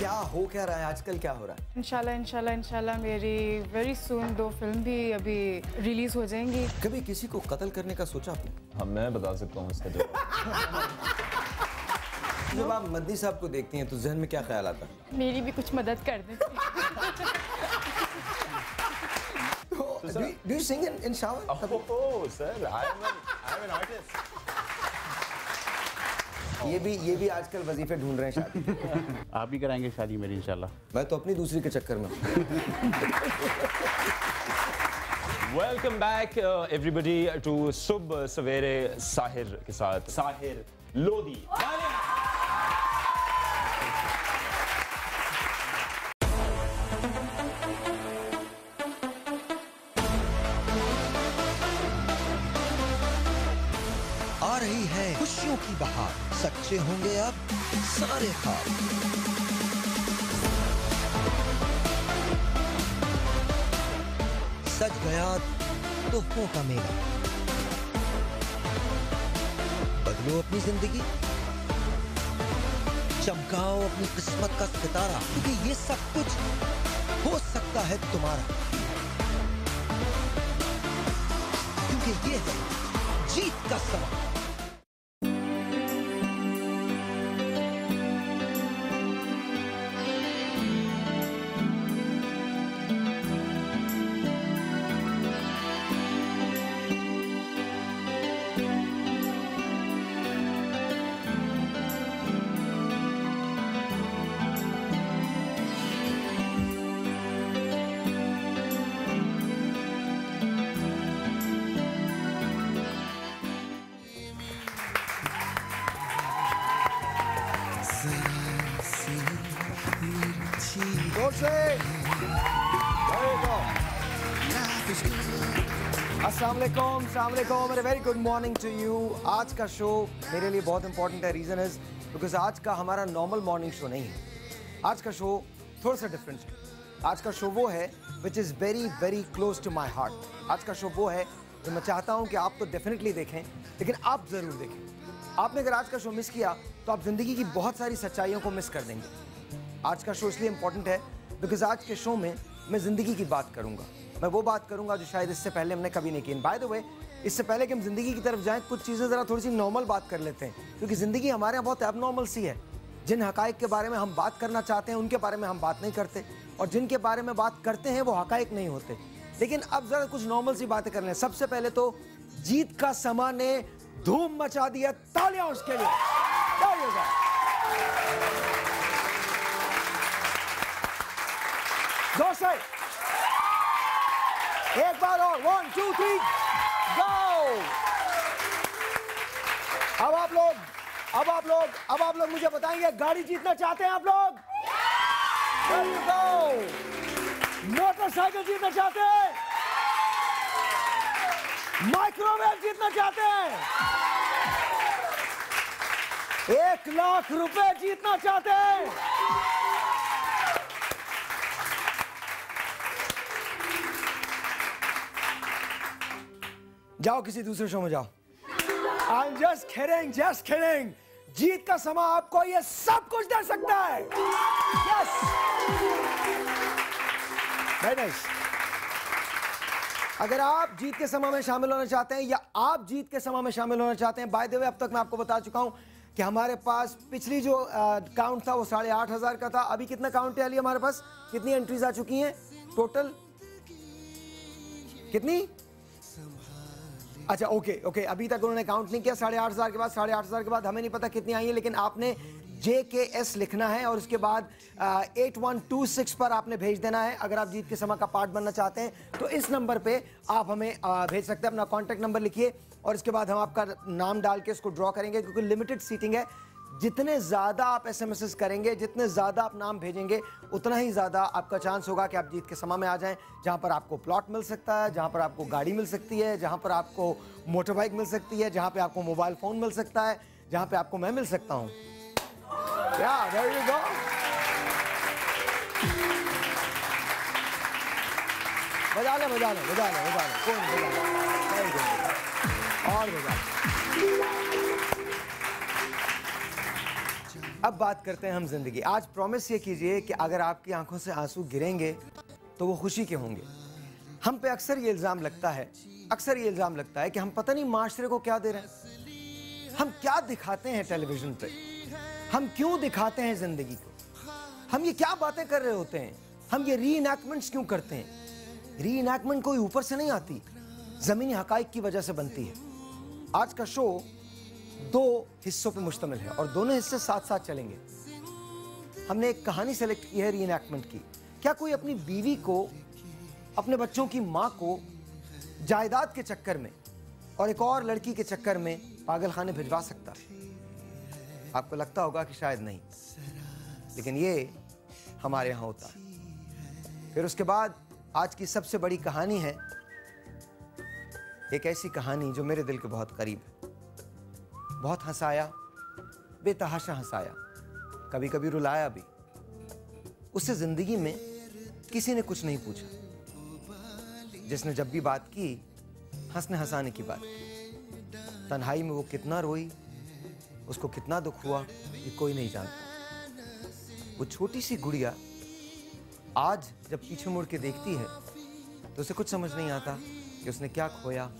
क्या हो क्या रहा है आजकल, क्या हो रहा है? इंशाल्लाह मेरी वेरी सून 2 फिल्म भी अभी रिलीज हो जाएंगी। कभी किसी को कत्ल करने का सोचा आपने? हाँ, मैं बता सकता हूँ इसका जवाब। जब आप मदनी साहब को देखती हैं तो जहन में क्या ख्याल आता है? मेरी भी कुछ मदद कर दें। Do you sing in shower? Oh, sir, I'm an artist. ये भी आजकल वजीफे ढूंढ रहे हैं शादी। आप भी कराएंगे शादी मेरी इंशाल्लाह। मैं तो अपनी दूसरी के चक्कर में हूँ। Welcome back everybody to सुब सवेरे साहिर के साथ साहिर लोधी। आ रही है खुशियों की बहार, सच्चे होंगे अब सारे ख्वाब। सज गया तोहफों का मेला, बदलो अपनी जिंदगी, चमकाओ अपनी किस्मत का सितारा, क्योंकि ये सब कुछ हो सकता है तुम्हारा, क्योंकि ये है जीत का समा। अस्सलामुअलैकुम, very good morning to you. आज का शो मेरे लिए बहुत इंपॉर्टेंट है। रीज़न इज़ बिकॉज आज का हमारा नॉर्मल मॉर्निंग शो नहीं है। आज का शो थोड़ा सा डिफरेंट है। आज का शो वो है which is very very close to my heart. आज का शो वो है जो मैं चाहता हूँ कि आप तो डेफिनेटली देखें, लेकिन आप ज़रूर देखें। आपने अगर आज का शो मिस किया तो आप ज़िंदगी की बहुत सारी सच्चाइयों को मिस कर देंगे। आज का शो इसलिए इम्पॉर्टेंट है बिकॉज आज के शो में मैं ज़िंदगी की बात करूँगा। मैं वो बात करूंगा जो शायद इससे पहले हमने कभी नहीं की। बाय द वे, इससे पहले कि हम ज़िंदगी की तरफ जाएं, कुछ चीज़ें ज़रा थोड़ी सी नॉर्मल बात कर लेते हैं, क्योंकि ज़िंदगी हमारे यहाँ बहुत एबनॉर्मल सी है। जिन हकाइक के बारे में हम बात करना चाहते हैं उनके बारे में हम बात नहीं करते, और जिनके बारे में बात करते हैं वो हकाइक नहीं होते। लेकिन अब ज़रा कुछ नॉर्मल सी बातें कर लें। सबसे पहले तो जीत का समा ने धूम मचा दिया, तालियां उसके लिए। दोस्तों, एक बार और 1 2 3 गो। अब आप लोग मुझे बताएंगे, गाड़ी जीतना चाहते हैं आप लोग? There you go। मोटरसाइकिल जीतना चाहते हैं? माइक्रोवेव जीतना चाहते हैं? 1 लाख रुपए जीतना चाहते हैं? जाओ किसी दूसरे शो में जाओ। I'm just kidding। जीत का समा आपको ये सब कुछ दे सकता है। Yes। Very nice। अगर आप जीत के समा में शामिल होना चाहते हैं, या आप जीत के समा में शामिल होना चाहते हैं, बाय द वे अब तक मैं आपको बता चुका हूं कि हमारे पास पिछली जो काउंट था वो 8,500 का था। अभी कितना काउंट है अली हमारे पास? कितनी एंट्रीज आ चुकी हैं टोटल? कितनी? अच्छा, ओके, अभी तक उन्होंने काउंट नहीं किया। 8,500 के बाद 8,500 के बाद हमें नहीं पता कितनी आई है, लेकिन आपने JKS लिखना है और उसके बाद 8126 पर आपने भेज देना है। अगर आप जीत के समा का पार्ट बनना चाहते हैं तो इस नंबर पे आप हमें भेज सकते हैं। अपना कॉन्टैक्ट नंबर लिखिए और इसके बाद हम आपका नाम डाल के इसको ड्रॉ करेंगे, क्योंकि लिमिटेड सीटिंग है। जितने ज़्यादा आप SMS करेंगे, जितने ज़्यादा आप नाम भेजेंगे, उतना ही ज़्यादा आपका चांस होगा कि आप जीत के समा में आ जाएं, जहां पर आपको प्लॉट मिल सकता है, जहां पर आपको गाड़ी मिल सकती है, जहां पर आपको मोटर बाइक मिल सकती है, जहां पे आपको मोबाइल फ़ोन मिल सकता है, जहां पे आपको मैं मिल सकता हूं। There you go। बजा ले कौन बजा और बजा। अब बात करते हैं हम जिंदगी। आज प्रॉमिस ये कीजिए कि अगर आपकी आंखों से आंसू गिरेंगे तो वो खुशी के होंगे। हम पे अक्सर ये इल्ज़ाम लगता है कि हम पता नहीं माशरे को क्या दे रहे हैं। हम क्या दिखाते हैं टेलीविजन पे, हम क्यों दिखाते हैं जिंदगी को, हम ये क्या बातें कर रहे होते हैं, हम ये री इनैक्टमेंट्स क्यों करते हैं। री इनैक्टमेंट कोई ऊपर से नहीं आती, ज़मीनी हकाइक की वजह से बनती है। आज का शो 2 हिस्सों पे मुश्तमिल है और दोनों हिस्से साथ साथ चलेंगे। हमने एक कहानी सेलेक्ट की है री इनैक्टमेंट की। क्या कोई अपनी बीवी को, अपने बच्चों की माँ को जायदाद के चक्कर में और एक और लड़की के चक्कर में पागल खाने भिजवा सकता है? आपको लगता होगा कि शायद नहीं, लेकिन ये हमारे यहाँ होता है। फिर उसके बाद आज की सबसे बड़ी कहानी है एक ऐसी कहानी जो मेरे दिल के बहुत करीब है। बहुत हंसाया, बेतहाशा हंसाया, कभी कभी रुलाया भी। उससे जिंदगी में किसी ने कुछ नहीं पूछा। जिसने जब भी बात की, हंसने हंसाने की बात की। तन्हाई में वो कितना रोई, उसको कितना दुख हुआ, ये कोई नहीं जानता। वो छोटी सी गुड़िया आज जब पीछे मुड़ के देखती है तो उसे कुछ समझ नहीं आता कि उसने क्या खोया,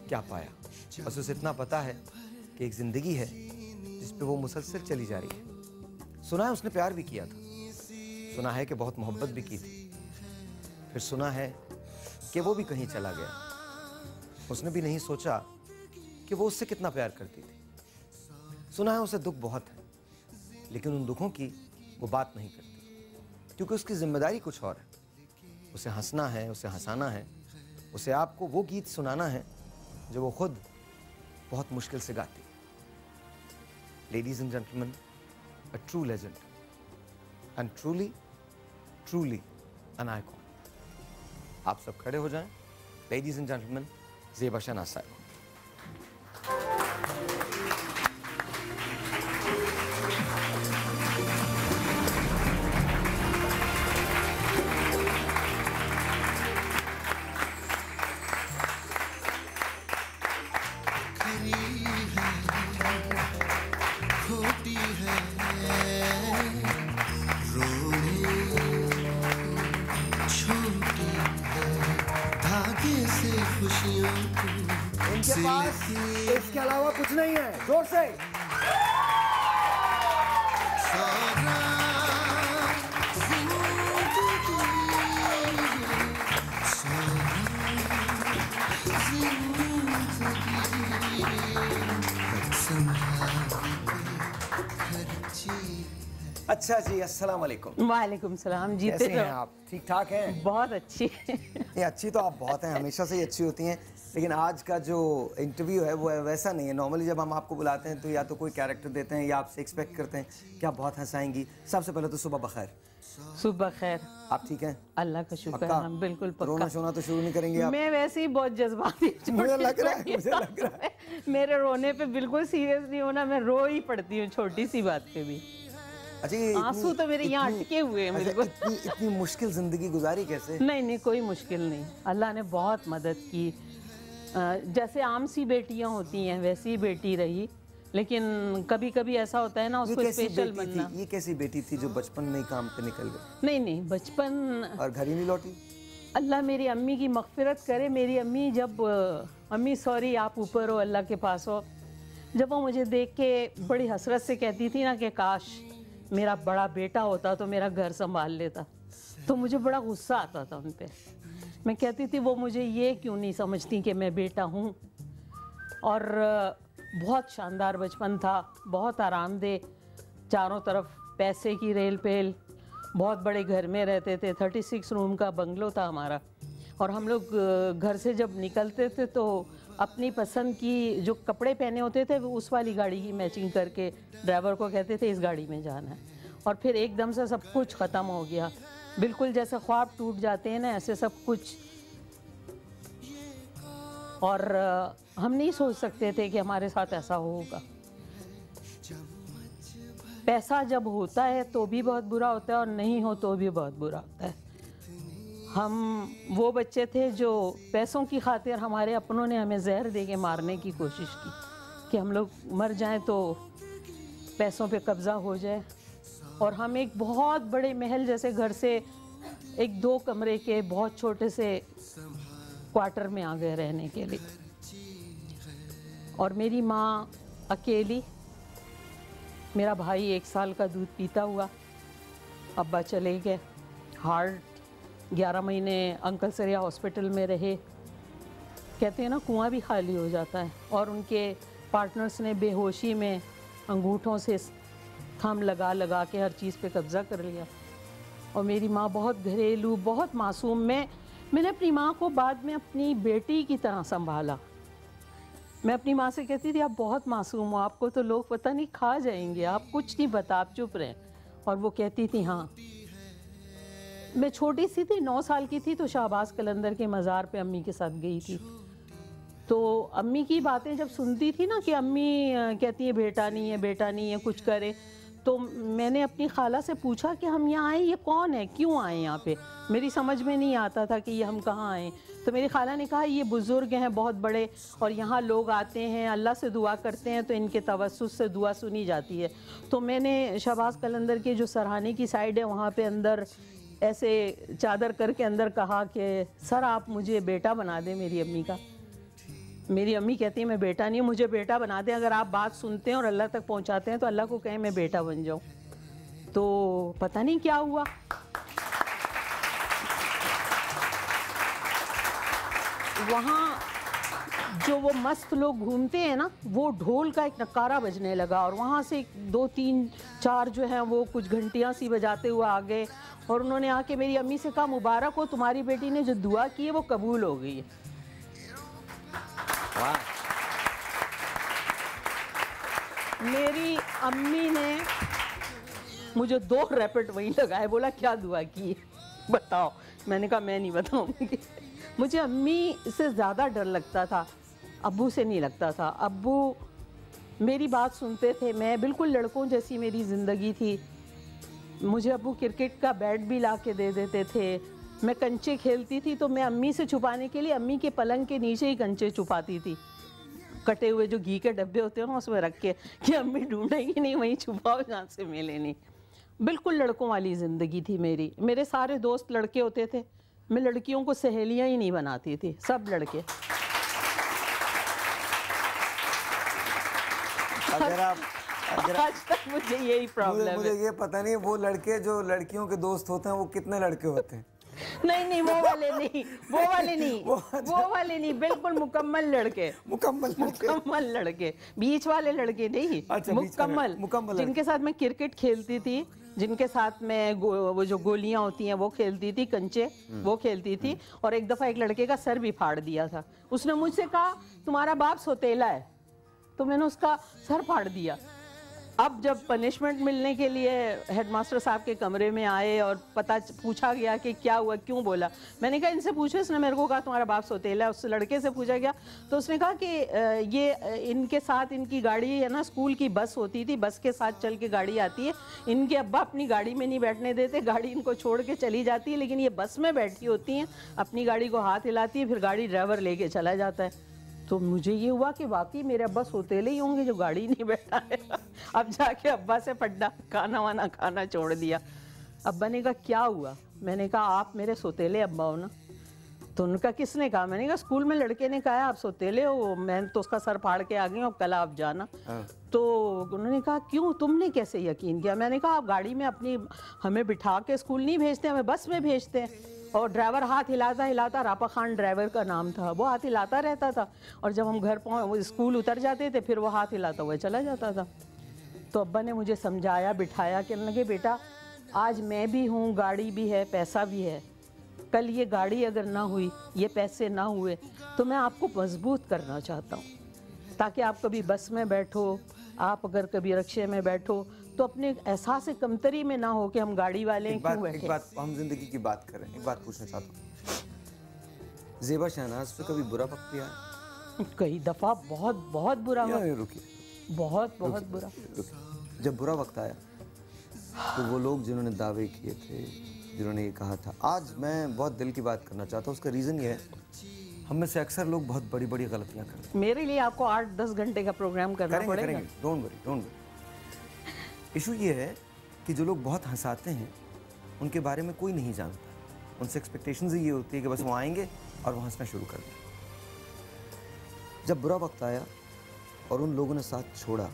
क्या पाया। बस उसे इतना पता है कि एक जिंदगी है जिस पे वो मुसलसल चली जा रही है। सुना है उसने प्यार भी किया था, सुना है कि बहुत मोहब्बत भी की थी, फिर सुना है कि वो भी कहीं चला गया। उसने भी नहीं सोचा कि वो उससे कितना प्यार करती थी। सुना है उसे दुख बहुत है, लेकिन उन दुखों की वो बात नहीं करती, क्योंकि उसकी जिम्मेदारी कुछ और है। उसे हंसना है, उसे हंसाना है, उसे आपको वो गीत सुनाना है जो वो खुद बहुत मुश्किल से गाती है। Ladies and gentlemen, a true legend and truly an icon. आप सब खड़े हो जाएं। Ladies and gentlemen, Zeba Shehnaaz साहिबा। इनके पास इसके अलावा कुछ नहीं है। जोर से अच्छा जी, अस्सलाम वालेकुम। वालेकुम सलाम जी। कैसे हैं आप? ठीक ठाक हैं? बहुत अच्छी। नहीं, अच्छी तो आप बहुत हैं, हमेशा से ही अच्छी होती हैं, लेकिन आज का जो इंटरव्यू है वो वैसा नहीं है। नॉर्मली जब हम आपको बुलाते हैं तो या तो कोई कैरेक्टर देते हैं या आपसे एक्सपेक्ट करते हैं कि आप बहुत हंसाएंगी। सबसे पहले तो सुबह बखैर। सुबह खैर। आप ठीक हैं? अल्लाह का शुक्र है, पक्का? हम बिल्कुल पक्का। रोना शोना तो शुरू नहीं करेंगे आप? मैं वैसे ही बहुत जज्बाती मुझे लग रहा है मेरे रोने पे बिल्कुल सीरियस नहीं होना, मैं रो ही पड़ती हूँ छोटी सी बात पे भी। अच्छा, आंसू तो मेरे यहाँ अटके हुए हैं बिल्कुल। इतनी मुश्किल जिंदगी गुजारी कैसे? नहीं, कोई मुश्किल नहीं, अल्लाह ने बहुत मदद की। जैसे आम सी बेटियां होती हैं वैसी बेटी रही, लेकिन कभी कभी ऐसा होता है ना, उसको स्पेशल बनना। ये कैसी बेटी थी जो बचपन में ही काम पे निकल गई? नहीं, बचपन और घर ही नहीं लौटी? अल्लाह मेरी अम्मी की मग़फ़िरत करे। मेरी अम्मी जब अम्मी सॉरी आप ऊपर हो, अल्लाह के पास हो, जब वो मुझे देख के बड़ी हसरत से कहती थी ना कि काश मेरा बड़ा बेटा होता तो मेरा घर संभाल लेता, तो मुझे बड़ा गुस्सा आता था उन पे। मैं कहती थी वो मुझे ये क्यों नहीं समझती कि मैं बेटा हूँ। और बहुत शानदार बचपन था, बहुत आरामदेह, चारों तरफ पैसे की रेल पेल, बहुत बड़े घर में रहते थे। 36 रूम का बंगलो था हमारा, और हम लोग घर से जब निकलते थे तो अपनी पसंद की जो कपड़े पहने होते थे वो उस वाली गाड़ी की मैचिंग करके ड्राइवर को कहते थे इस गाड़ी में जाना है। और फिर एकदम से सब कुछ ख़त्म हो गया, बिल्कुल जैसे ख्वाब टूट जाते हैं ना, ऐसे सब कुछ। और हम नहीं सोच सकते थे कि हमारे साथ ऐसा होगा। पैसा जब होता है तो भी बहुत बुरा होता है और नहीं हो तो भी बहुत बुरा होता है। हम वो बच्चे थे जो पैसों की खातिर हमारे अपनों ने हमें जहर दे के मारने की कोशिश की कि हम लोग मर जाएं तो पैसों पे कब्ज़ा हो जाए और हम एक बहुत बड़े महल जैसे घर से एक 2 कमरे के बहुत छोटे से क्वार्टर में आ गए रहने के लिए। और मेरी माँ अकेली, मेरा भाई 1 साल का दूध पीता हुआ, अब्बा चले गए, हार्ट 11 महीने अंकल सरिया हॉस्पिटल में रहे। कहते हैं ना कुआं भी खाली हो जाता है। और उनके पार्टनर्स ने बेहोशी में अंगूठों से थंब लगा लगा के हर चीज़ पे कब्ज़ा कर लिया। और मेरी माँ बहुत घरेलू, बहुत मासूम। मैंने अपनी माँ को बाद में अपनी बेटी की तरह संभाला। मैं अपनी माँ से कहती थी आप बहुत मासूम हो, आपको तो लोग पता नहीं खा जाएंगे, आप कुछ नहीं बता, आप चुप रहें। और वो कहती थी हाँ। मैं छोटी सी थी, 9 साल की थी, तो शाहबाज कलंदर के मज़ार पे अम्मी के साथ गई थी। तो अम्मी की बातें जब सुनती थी ना कि अम्मी कहती है बेटा नहीं है, बेटा नहीं है, कुछ करे, तो मैंने अपनी खाला से पूछा कि हम यहाँ आए, ये कौन है, क्यों आए यहाँ पे। मेरी समझ में नहीं आता था कि ये हम कहाँ आए। तो मेरी खाला ने कहा ये बुज़ुर्ग हैं बहुत बड़े, और यहाँ लोग आते हैं, अल्लाह से दुआ करते हैं, तो इनके तवस्सुस से दुआ सुनी जाती है। तो मैंने शहबाज कलंदर के जो सरहाने की साइड है वहाँ पे अंदर ऐसे चादर करके अंदर कहा कि सर आप मुझे बेटा बना दें मेरी अम्मी का। मेरी अम्मी कहती है मैं बेटा नहीं, मुझे बेटा बना दें। अगर आप बात सुनते हैं और अल्लाह तक पहुंचाते हैं तो अल्लाह को कहें मैं बेटा बन जाऊं। तो पता नहीं क्या हुआ। वहाँ जो वो मस्त लोग घूमते हैं ना, वो ढोल का एक नकारा बजने लगा और वहाँ से 2 3 4 जो हैं वो कुछ घंटियाँ सी बजाते हुए आ गए। और उन्होंने आके मेरी अम्मी से कहा मुबारक हो, तुम्हारी बेटी ने जो दुआ की है वो कबूल हो गई है। मेरी अम्मी ने मुझे 2 रैपिड वहीं लगाए, बोला क्या दुआ की बताओ। मैंने कहा मैं नहीं बताऊंगी। मुझे अम्मी से ज़्यादा डर लगता था, अब्बू से नहीं लगता था। अब्बू मेरी बात सुनते थे, मैं बिल्कुल लड़कों जैसी मेरी ज़िंदगी थी। मुझे अब्बू क्रिकेट का बैट भी ला के दे देते थे। मैं कंचे खेलती थी तो मैं अम्मी से छुपाने के लिए अम्मी के पलंग के नीचे ही कंचे छुपाती थी, कटे हुए जो घी के डब्बे होते हैं ना उसमें रख के, कि अम्मी ढूंढेगी नहीं, वहीं छुपाओ जहाँ से मिले नहीं। बिल्कुल लड़कों वाली ज़िंदगी थी मेरी। मेरे सारे दोस्त लड़के होते थे, मैं लड़कियों को सहेलियाँ ही नहीं बनाती थी, सब लड़के। आज तक मुझे यही प्रॉब्लम है। मुझे ये पता नहीं वो लड़के जो लड़कियों के दोस्त होते हैं वो कितने लड़के होते हैं। नहीं वो वाले नहीं, वो वाले नहीं, बिल्कुल मुकम्मल लड़के। मुकम्मल लड़के, बीच वाले लड़के नहीं। अच्छा, मुकम्मल जिनके साथ मैं क्रिकेट खेलती थी, जिनके साथ मैं वो जो गोलियां होती हैं वो खेलती थी, कंचे वो खेलती थी। और एक दफ़ा एक लड़के का सर भी फाड़ दिया था। उसने मुझसे कहा तुम्हारा बाप सौतेला है, तो मैंने उसका सर फाड़ दिया। अब जब पनिशमेंट मिलने के लिए हेडमास्टर साहब के कमरे में आए और पूछा गया कि क्या हुआ, क्यों बोला, मैंने कहा इनसे पूछो। उसने मेरे को कहा तुम्हारा बाप सौतेला है। उस लड़के से पूछा गया तो उसने कहा कि ये इनके साथ इनकी गाड़ी है ना, स्कूल की बस होती थी, बस के साथ चल के गाड़ी आती है, इनके अब्बा अपनी गाड़ी में नहीं बैठने देते, गाड़ी इनको छोड़ के चली जाती है, लेकिन ये बस में बैठी होती हैं, अपनी गाड़ी को हाथ हिलाती है, फिर गाड़ी ड्राइवर लेके चला जाता है। तो मुझे ये हुआ कि वाकई मेरे अब्बा सौतेले ही होंगे जो गाड़ी नहीं बैठा है। अब जाके अब्बा से पड्डा, खाना वाना खाना छोड़ दिया। अब्बा ने कहा क्या हुआ, मैंने कहा आप मेरे सौतेले अब्बा हो ना। तो उनका किसने कहा, मैंने कहा स्कूल में लड़के ने कहा आप सौतेले हो, मैं तो उसका सर फाड़ के आ गई हूँ, कल आप जाना। तो उन्होंने कहा क्यों, तुमने कैसे यकीन किया। मैंने कहा आप गाड़ी में अपनी हमें बिठा के स्कूल नहीं भेजते, हमें बस में भेजते हैं। और ड्राइवर हाथ हिलाता हिलाता, रापा खान ड्राइवर का नाम था, वो हाथ हिलाता रहता था। और जब हम घर स्कूल उतर जाते थे फिर वो हाथ हिलाता हुआ चला जाता था। तो अब्बा ने मुझे समझाया, बिठाया, कहने लगे बेटा आज मैं भी हूँ, गाड़ी भी है, पैसा भी है, कल ये गाड़ी अगर ना हुई, ये पैसे ना हुए, तो मैं आपको मजबूत करना चाहता हूँ, ताकि आप कभी बस में बैठो, आप अगर कभी रिक्शे में बैठो तो अपने एहसास कमतरी में ना हो कि हम गाड़ी वाले हैं, क्यों बैठे। एक बात हम जिंदगी की बात कर रहे हैं, एक बात पूछना चाहता हूँ, ज़ेबा शहनाज पे कभी बुरा वक्त भी आया? कई दफ़ा बहुत बुरा वक्त, रुकिए, बहुत बुरा। जब बुरा वक्त आया तो वो लोग जिन्होंने दावे किए थे, जिन्होंने ये कहा था, आज मैं बहुत दिल की बात करना चाहता हूँ। उसका रीज़न ये है हम में से अक्सर लोग बहुत बड़ी बड़ी गलतियाँ करते हैं। मेरे लिए आपको 8-10 घंटे का प्रोग्राम करना पड़ेगा। Don't worry. इशू ये है कि जो लोग बहुत हंसाते हैं उनके बारे में कोई नहीं जानता, उनसे एक्सपेक्टेशंस ही ये होती है कि बस वो आएंगे और वो हंसना शुरू कर दें। जब बुरा वक्त आया और उन लोगों ने साथ छोड़ा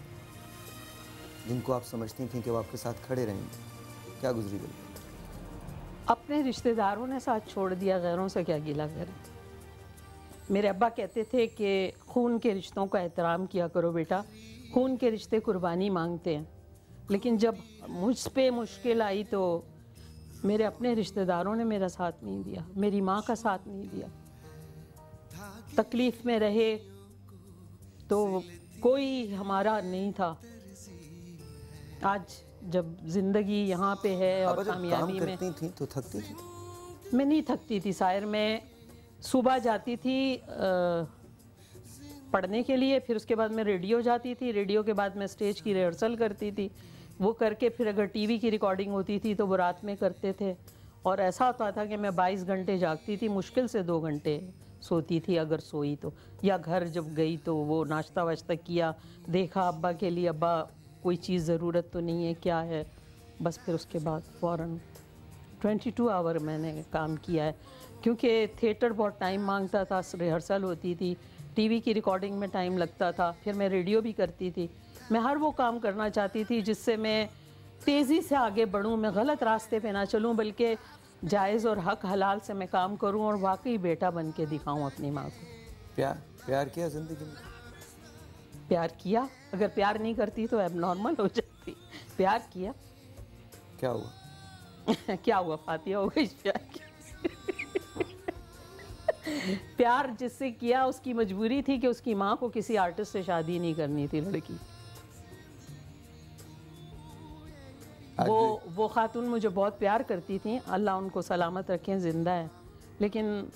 जिनको आप समझती थी कि वो आपके साथ खड़े रहेंगे, क्या गुजरी दिल? अपने रिश्तेदारों ने साथ छोड़ दिया, गैरों से क्या गिला करें। मेरे अब्बा कहते थे कि खून के रिश्तों का एहतराम किया करो बेटा, खून के रिश्ते कुर्बानी मांगते हैं। लेकिन जब मुझ पे मुश्किल आई तो मेरे अपने रिश्तेदारों ने मेरा साथ नहीं दिया, मेरी माँ का साथ नहीं दिया। तकलीफ़ में रहे तो कोई हमारा नहीं था। आज जब ज़िंदगी यहाँ पे है और कामयाबी में, करती थी तो थकती थी? मैं नहीं थकती थी साहिर। मैं सुबह जाती थी पढ़ने के लिए, फिर उसके बाद मैं रेडियो जाती थी, रेडियो के बाद मैं स्टेज की रिहर्सल करती थी, वो करके फिर अगर टीवी की रिकॉर्डिंग होती थी तो वो रात में करते थे। और ऐसा होता था कि मैं 22 घंटे जागती थी, मुश्किल से 2 घंटे सोती थी अगर सोई तो। या घर जब गई तो वो नाश्ता वाश्ता किया, देखा अब्बा के लिए, अब्बा कोई चीज़ ज़रूरत तो नहीं है, क्या है, बस फिर उसके बाद फ़ौरन 22 आवर मैंने काम किया है। क्योंकि थिएटर बहुत टाइम मांगता था, रिहर्सल होती थी, टीवी की रिकॉर्डिंग में टाइम लगता था, फिर मैं रेडियो भी करती थी। मैं हर वो काम करना चाहती थी जिससे मैं तेज़ी से आगे बढ़ूं, मैं गलत रास्ते पे ना चलूं, बल्कि जायज़ और हक हलाल से मैं काम करूं और वाकई बेटा बन के दिखाऊं अपनी माँ को। प्यार किया ज़िंदगी में? प्यार किया, अगर प्यार नहीं करती तो एबनॉर्मल हो जाती। प्यार किया। क्या हुआ? क्या हुआ? फातिहा हो गई प्यार की। प्यार जिससे किया उसकी मजबूरी थी कि उसकी माँ को किसी आर्टिस्ट से शादी नहीं करनी थी लड़की। वो खातून मुझे बहुत प्यार करती थी, अल्लाह उनको सलामत रखें, ज़िंदा है। लेकिन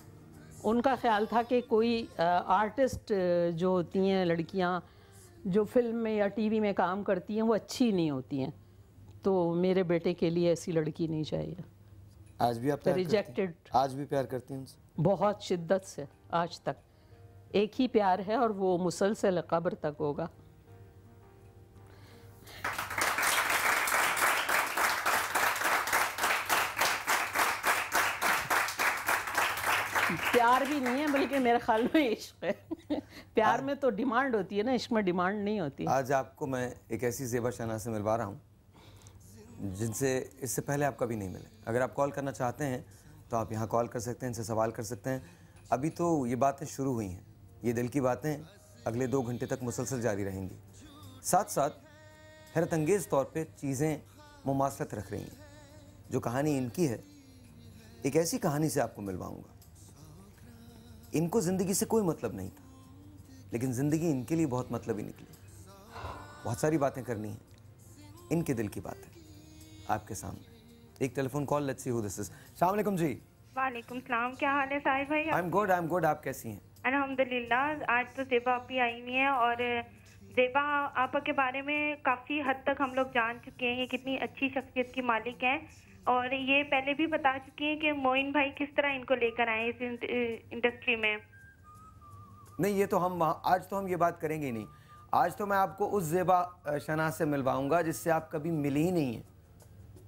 उनका ख्याल था कि कोई आर्टिस्ट जो होती हैं लड़कियां जो फिल्म में या टीवी में काम करती हैं वो अच्छी नहीं होती हैं, तो मेरे बेटे के लिए ऐसी लड़की नहीं चाहिए। आज भी आप प्यार रिजेक्टेड। आज भी प्यार करती हैं उनसे? बहुत शिद्दत से, आज तक एक ही प्यार है और वो मुसलसल कब्र तक होगा। प्यार भी नहीं है बल्कि मेरे ख्याल में इश्क है। प्यार में तो डिमांड होती है ना, इश्क में डिमांड नहीं होती। आज आपको मैं एक ऐसी ज़ेबा शहनाज से मिलवा रहा हूँ जिनसे इससे पहले आप कभी नहीं मिले। अगर आप कॉल करना चाहते हैं तो आप यहाँ कॉल कर सकते हैं, इनसे सवाल कर सकते हैं। अभी तो ये बातें शुरू हुई हैं, ये दिल की बातें अगले 2 घंटे तक मुसलसल जारी रहेंगी। साथ साथ हैरत अंगेज़ तौर पे चीज़ें मुमासलत रख रही हैं। जो कहानी इनकी है, एक ऐसी कहानी से आपको मिलवाऊँगा। इनको ज़िंदगी से कोई मतलब नहीं था, लेकिन ज़िंदगी इनके लिए बहुत मतलबी निकली। बहुत सारी बातें करनी हैं, इनके दिल की बातें आपके सामने। एक telephone call, let's see who this is. अस्सलाम वालेकुम जी। वालेकुम सलाम, क्या हाल है साहिर भाई? आई एम गुड, आप कैसी हैं? अल्हम्दुलिल्लाह। आज तो ज़ेबा आपी आई हुई हैं और ज़ेबा आपा के बारे में काफ़ी हद तक हम लोग जान चुके हैं, ये कितनी अच्छी शख्सियत की मालिक हैं। और ये पहले भी बता चुकी हैं कि मोइन भाई किस तरह इनको लेकर आए इस इंडस्ट्री में। नहीं, ये तो हम आज तो हम ये बात करेंगे ही नहीं। आज तो मैं आपको उस ज़ेबा शहनाज से मिलवाऊंगा जिससे आप कभी मिली ही नहीं हैं।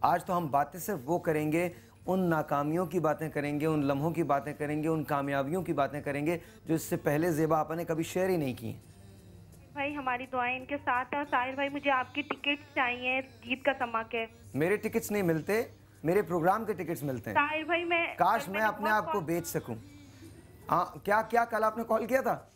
आज तो हम बातें सिर्फ वो करेंगे, उन नाकामियों की बातें करेंगे, उन लम्हों की बातें करेंगे, उन कामयाबियों की बातें करेंगे जो इससे पहले ज़ेबा आपा ने कभी शेयर ही नहीं की हैं। भाई हमारी दुआएं इनके साथ है। साहिर भाई मुझे आपकी टिकट्स चाहिए, जीत का समाक है। मेरे टिकट्स नहीं मिलते, मेरे प्रोग्राम के टिकट्स मिलते हैं। साहिर भाई काश मैं अपने आप को बेच सकूं। हाँ, क्या कल आपने कॉल किया था?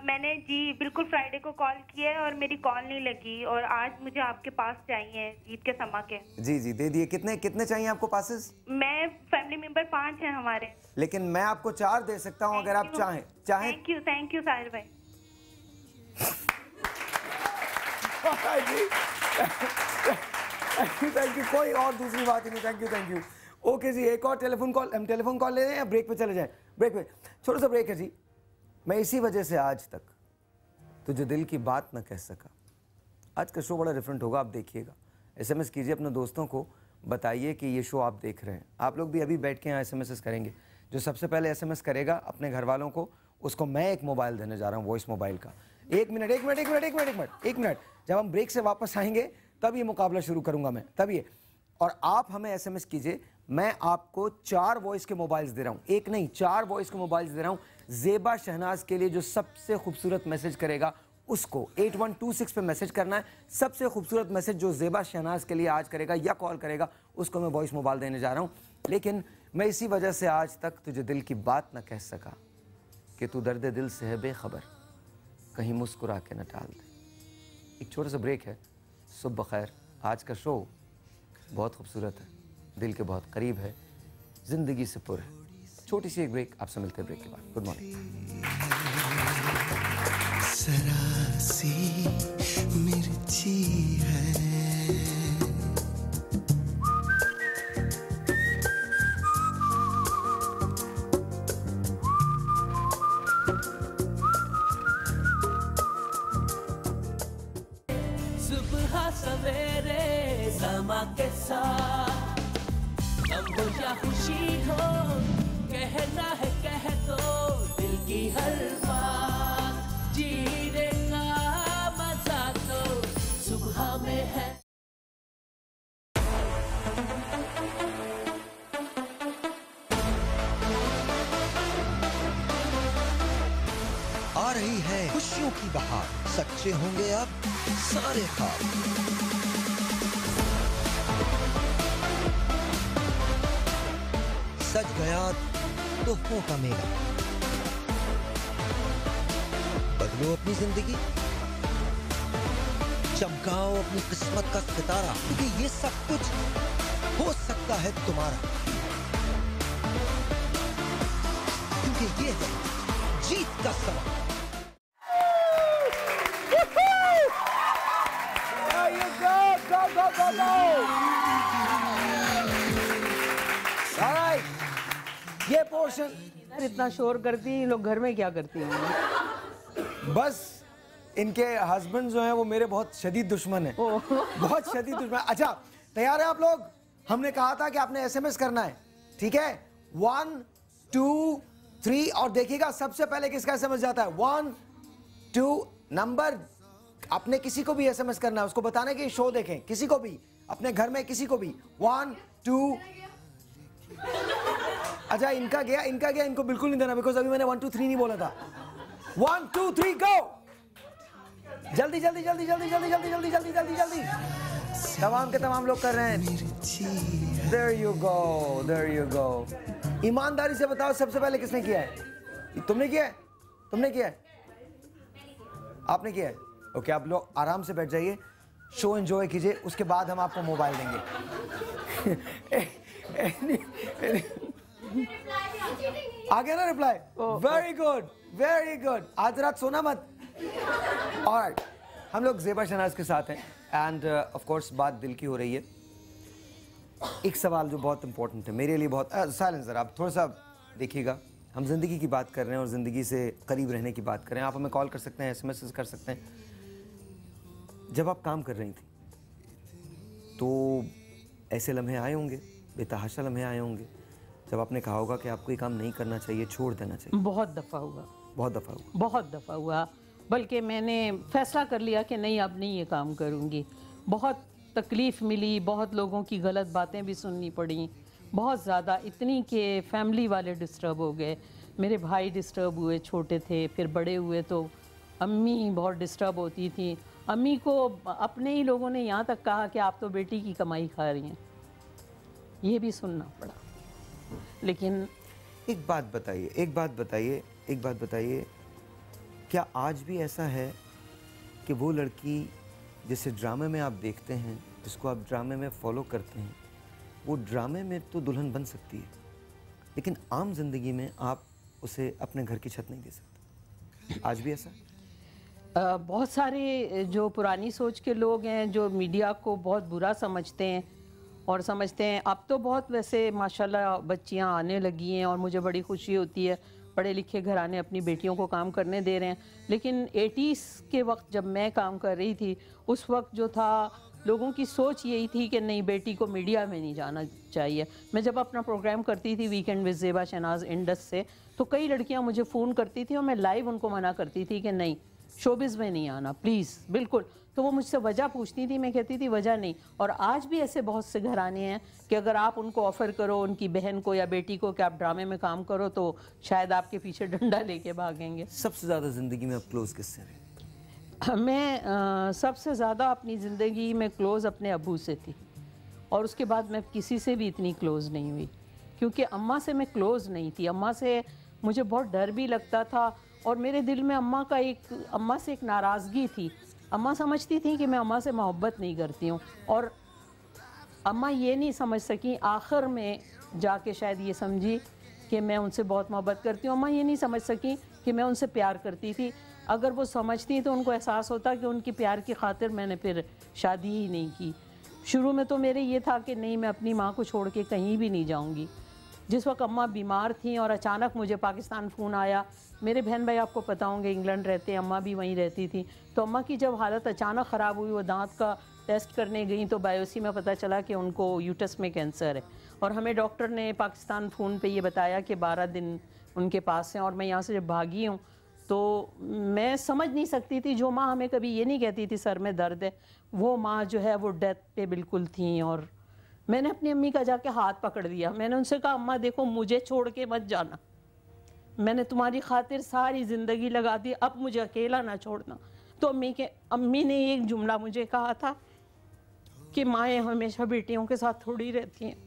मैंने जी बिल्कुल फ्राइडे को कॉल किया है और मेरी कॉल नहीं लगी, और आज मुझे आपके पास चाहिए जीत के समाके। जी दे दिए। कितने चाहिए आपको पासेस? मैं फैमिली मेंबर 5 हैं हमारे, लेकिन मैं आपको 4 दे सकता हूँ अगर आप चाहें। थैंक यू साहिर भाई। थैंक यू, कोई और दूसरी बात ही नहीं। Thank you. ओके जी, एक और टेलीफोन कॉल। हम टेलीफोन कॉल ले रहे हैं या ब्रेक पे चले जाएं? ब्रेक पे, छोटा सा ब्रेक है जी। मैं इसी वजह से आज तक तुझे दिल की बात न कह सका। आज का शो बड़ा डिफरेंट होगा, आप देखिएगा। SMS कीजिए अपने दोस्तों को, बताइए कि ये शो आप देख रहे हैं। आप लोग भी अभी बैठ के यहाँ SMS करेंगे। जो सबसे पहले SMS करेगा अपने घर वालों को, उसको मैं एक मोबाइल देने जा रहा हूँ, वॉइस मोबाइल का। एक मिनट। जब हम ब्रेक से वापस आएंगे तब ये मुकाबला शुरू करूंगा मैं, तब ये। और आप हमें एसएमएस कीजिए, मैं आपको 4 वॉइस के मोबाइल्स दे रहा हूं, एक नहीं 4 वॉइस के मोबाइल्स दे रहा हूं। ज़ेबा शहनाज के लिए जो सबसे खूबसूरत मैसेज करेगा उसको 8126 पे मैसेज करना है। सबसे खूबसूरत मैसेज जो ज़ेबा शहनाज के लिए आज करेगा या कॉल करेगा उसको मैं वॉइस मोबाइल देने जा रहा हूँ। लेकिन मैं इसी वजह से आज तक तुझे दिल की बात ना कह सका कि तू दर्द दिल से है बेखबर, कहीं मुस्कुरा के न टाल दे। एक छोटा सा ब्रेक है। सुबह खैर, आज का शो बहुत खूबसूरत है, दिल के बहुत करीब है, ज़िंदगी से पुर है। छोटी सी एक ब्रेक, आपसे मिलते हैं ब्रेक के बाद। Good morning. सरासी मिर्ची है, सुबह सवेरे समा के साथ, गम हो या खुशी हो, कहना है कह दो दिल की हर बात, जीने का मजा तो सुबह में है। आ रही है खुशियों की बहार, सच्चे होंगे अब सारे ख्वाब। सज गया तोहफों का मेला, बदलो अपनी जिंदगी, चमकाओ अपनी किस्मत का सितारा, क्योंकि ये सब कुछ हो सकता है तुम्हारा, क्योंकि ये है जीत का सवाल। ये पोर्शन इतना शोर करती हैं, लोग घर में क्या करती हैं? बस इनके हस्बैंड जो हैं वो मेरे बहुत शदीद दुश्मन हैं, बहुत शदीद दुश्मन। अच्छा तैयार है आप लोग? हमने कहा था कि आपने एसएमएस करना है, ठीक है? 1 2 3 और देखिएगा सबसे पहले किसका एसएमएस जाता है। 1 2 नंबर, अपने किसी को भी एसएमएस करना है, उसको बताना है कि शो देखें, किसी को भी, अपने घर में किसी को भी। 1 2। अच्छा इनका गया, इनको बिल्कुल नहीं देना, बिकॉज अभी मैंने 1 2 3 नहीं बोला था। 1 2 3 गो, जल्दी जल्दी जल्दी जल्दी जल्दी जल्दी जल्दी जल्दी जल्दी जल्दी। तमाम के तमाम लोग कर रहे हैं। There you go, there you go. ईमानदारी से बताओ सबसे पहले किसने किया है? तुमने किया है? तुमने किया है? आपने किया है? ओके, आप लोग आराम से बैठ जाइए, शो एंजॉय कीजिए, उसके बाद हम आपको मोबाइल देंगे। आ गया ना reply? Very good, very good. आज रात सोना मत। ऑलराइट, हम लोग ज़ेबा शहनाज के साथ हैं एंड ऑफ कोर्स बात दिल की हो रही है। एक सवाल जो बहुत इंपॉर्टेंट है मेरे लिए, बहुत साइलेंस जरा, आप थोड़ा सा देखिएगा। हम ज़िंदगी की बात कर रहे हैं और ज़िंदगी से करीब रहने की बात कर रहे हैं। आप हमें कॉल कर सकते हैं, एसएमएस कर सकते हैं। जब आप काम कर रही थी तो ऐसे लम्हे आए होंगे, बेतहाशा लम्हे आए होंगे, जब आपने कहा होगा कि आपको ये काम नहीं करना चाहिए, छोड़ देना चाहिए? बहुत दफ़ा हुआ, बहुत दफ़ा हुआ, बहुत दफ़ा हुआ। बल्कि मैंने फैसला कर लिया कि नहीं, अब नहीं ये काम करूँगी। बहुत तकलीफ़ मिली, बहुत लोगों की गलत बातें भी सुननी पड़ी, बहुत ज़्यादा, इतनी कि फैमिली वाले डिस्टर्ब हो गए, मेरे भाई डिस्टर्ब हुए, छोटे थे, फिर बड़े हुए तो अम्मी बहुत डिस्टर्ब होती थी। अम्मी को अपने ही लोगों ने यहाँ तक कहा कि आप तो बेटी की कमाई खा रही हैं, ये भी सुनना पड़ा। लेकिन एक बात बताइए, एक बात बताइए, एक बात बताइए, क्या आज भी ऐसा है कि वो लड़की जिसे ड्रामे में आप देखते हैं, जिसको आप ड्रामे में फॉलो करते हैं, वो ड्रामे में तो दुल्हन बन सकती है, लेकिन आम जिंदगी में आप उसे अपने घर की छत नहीं दे सकते? आज भी ऐसा? बहुत सारे जो पुरानी सोच के लोग हैं, जो मीडिया को बहुत बुरा समझते हैं और समझते हैं, अब तो बहुत वैसे माशाल्लाह बच्चियां आने लगी हैं और मुझे बड़ी खुशी होती है, पढ़े लिखे घराने अपनी बेटियों को काम करने दे रहे हैं। लेकिन 80s के वक्त जब मैं काम कर रही थी, उस वक्त जो था, लोगों की सोच यही थी कि नहीं, बेटी को मीडिया में नहीं जाना चाहिए। मैं जब अपना प्रोग्राम करती थी वीकेंड विद ज़ेबा शहनाज इंडस से, तो कई लड़कियां मुझे फ़ोन करती थी और मैं लाइव उनको मना करती थी कि नहीं, शोबिज़ में नहीं आना प्लीज़, बिल्कुल। तो वो मुझसे वजह पूछती थी, मैं कहती थी वजह नहीं। और आज भी ऐसे बहुत से घराने हैं कि अगर आप उनको ऑफ़र करो, उनकी बहन को या बेटी को कि आप ड्रामे में काम करो, तो शायद आपके पीछे डंडा लेके भागेंगे। सबसे ज़्यादा ज़िंदगी में आप क्लोज किससे रहे? मैं सबसे ज़्यादा अपनी ज़िंदगी में क्लोज़ अपने अबू से थी, और उसके बाद मैं किसी से भी इतनी क्लोज़ नहीं हुई, क्योंकि अम्मा से मैं क्लोज़ नहीं थी। अम्मा से मुझे बहुत डर भी लगता था, और मेरे दिल में अम्मा से एक नाराज़गी थी। अम्मा समझती थी कि मैं अम्मा से मोहब्बत नहीं करती हूँ, और अम्मा ये नहीं समझ सकी, आखिर में जाके शायद ये समझी कि मैं उनसे बहुत मोहब्बत करती हूँ। अम्मा ये नहीं समझ सकी कि मैं उनसे प्यार करती थी। अगर वो समझती तो उनको एहसास होता कि उनकी प्यार की खातिर मैंने फिर शादी ही नहीं की। शुरू में तो मेरे ये था कि नहीं, मैं अपनी माँ को छोड़ के कहीं भी नहीं जाऊँगी। जिस वक्त अम्मा बीमार थी और अचानक मुझे पाकिस्तान फ़ोन आया, मेरे बहन भाई आपको पता होंगे इंग्लैंड रहते हैं, अम्मा भी वहीं रहती थी, तो अम्मा की जब हालत अचानक ख़राब हुई, वो दांत का टेस्ट करने गई तो बायोप्सी में पता चला कि उनको यूटस में कैंसर है, और हमें डॉक्टर ने पाकिस्तान फ़ोन पे ये बताया कि 12 दिन उनके पास हैं। और मैं यहाँ से जब भागी हूँ तो मैं समझ नहीं सकती थी, जो माँ हमें कभी ये नहीं कहती थी सर में दर्द है, वो माँ जो है वो डेथ पे बिल्कुल थी। और मैंने अपनी अम्मी का जाके हाथ पकड़ दिया, मैंने उनसे कहा अम्मा देखो, मुझे छोड़ के मत जाना, मैंने तुम्हारी खातिर सारी ज़िंदगी लगा दी, अब मुझे अकेला ना छोड़ना। तो अम्मी ने एक जुमला मुझे कहा था कि माएँ हमेशा बेटियों के साथ थोड़ी रहती हैं।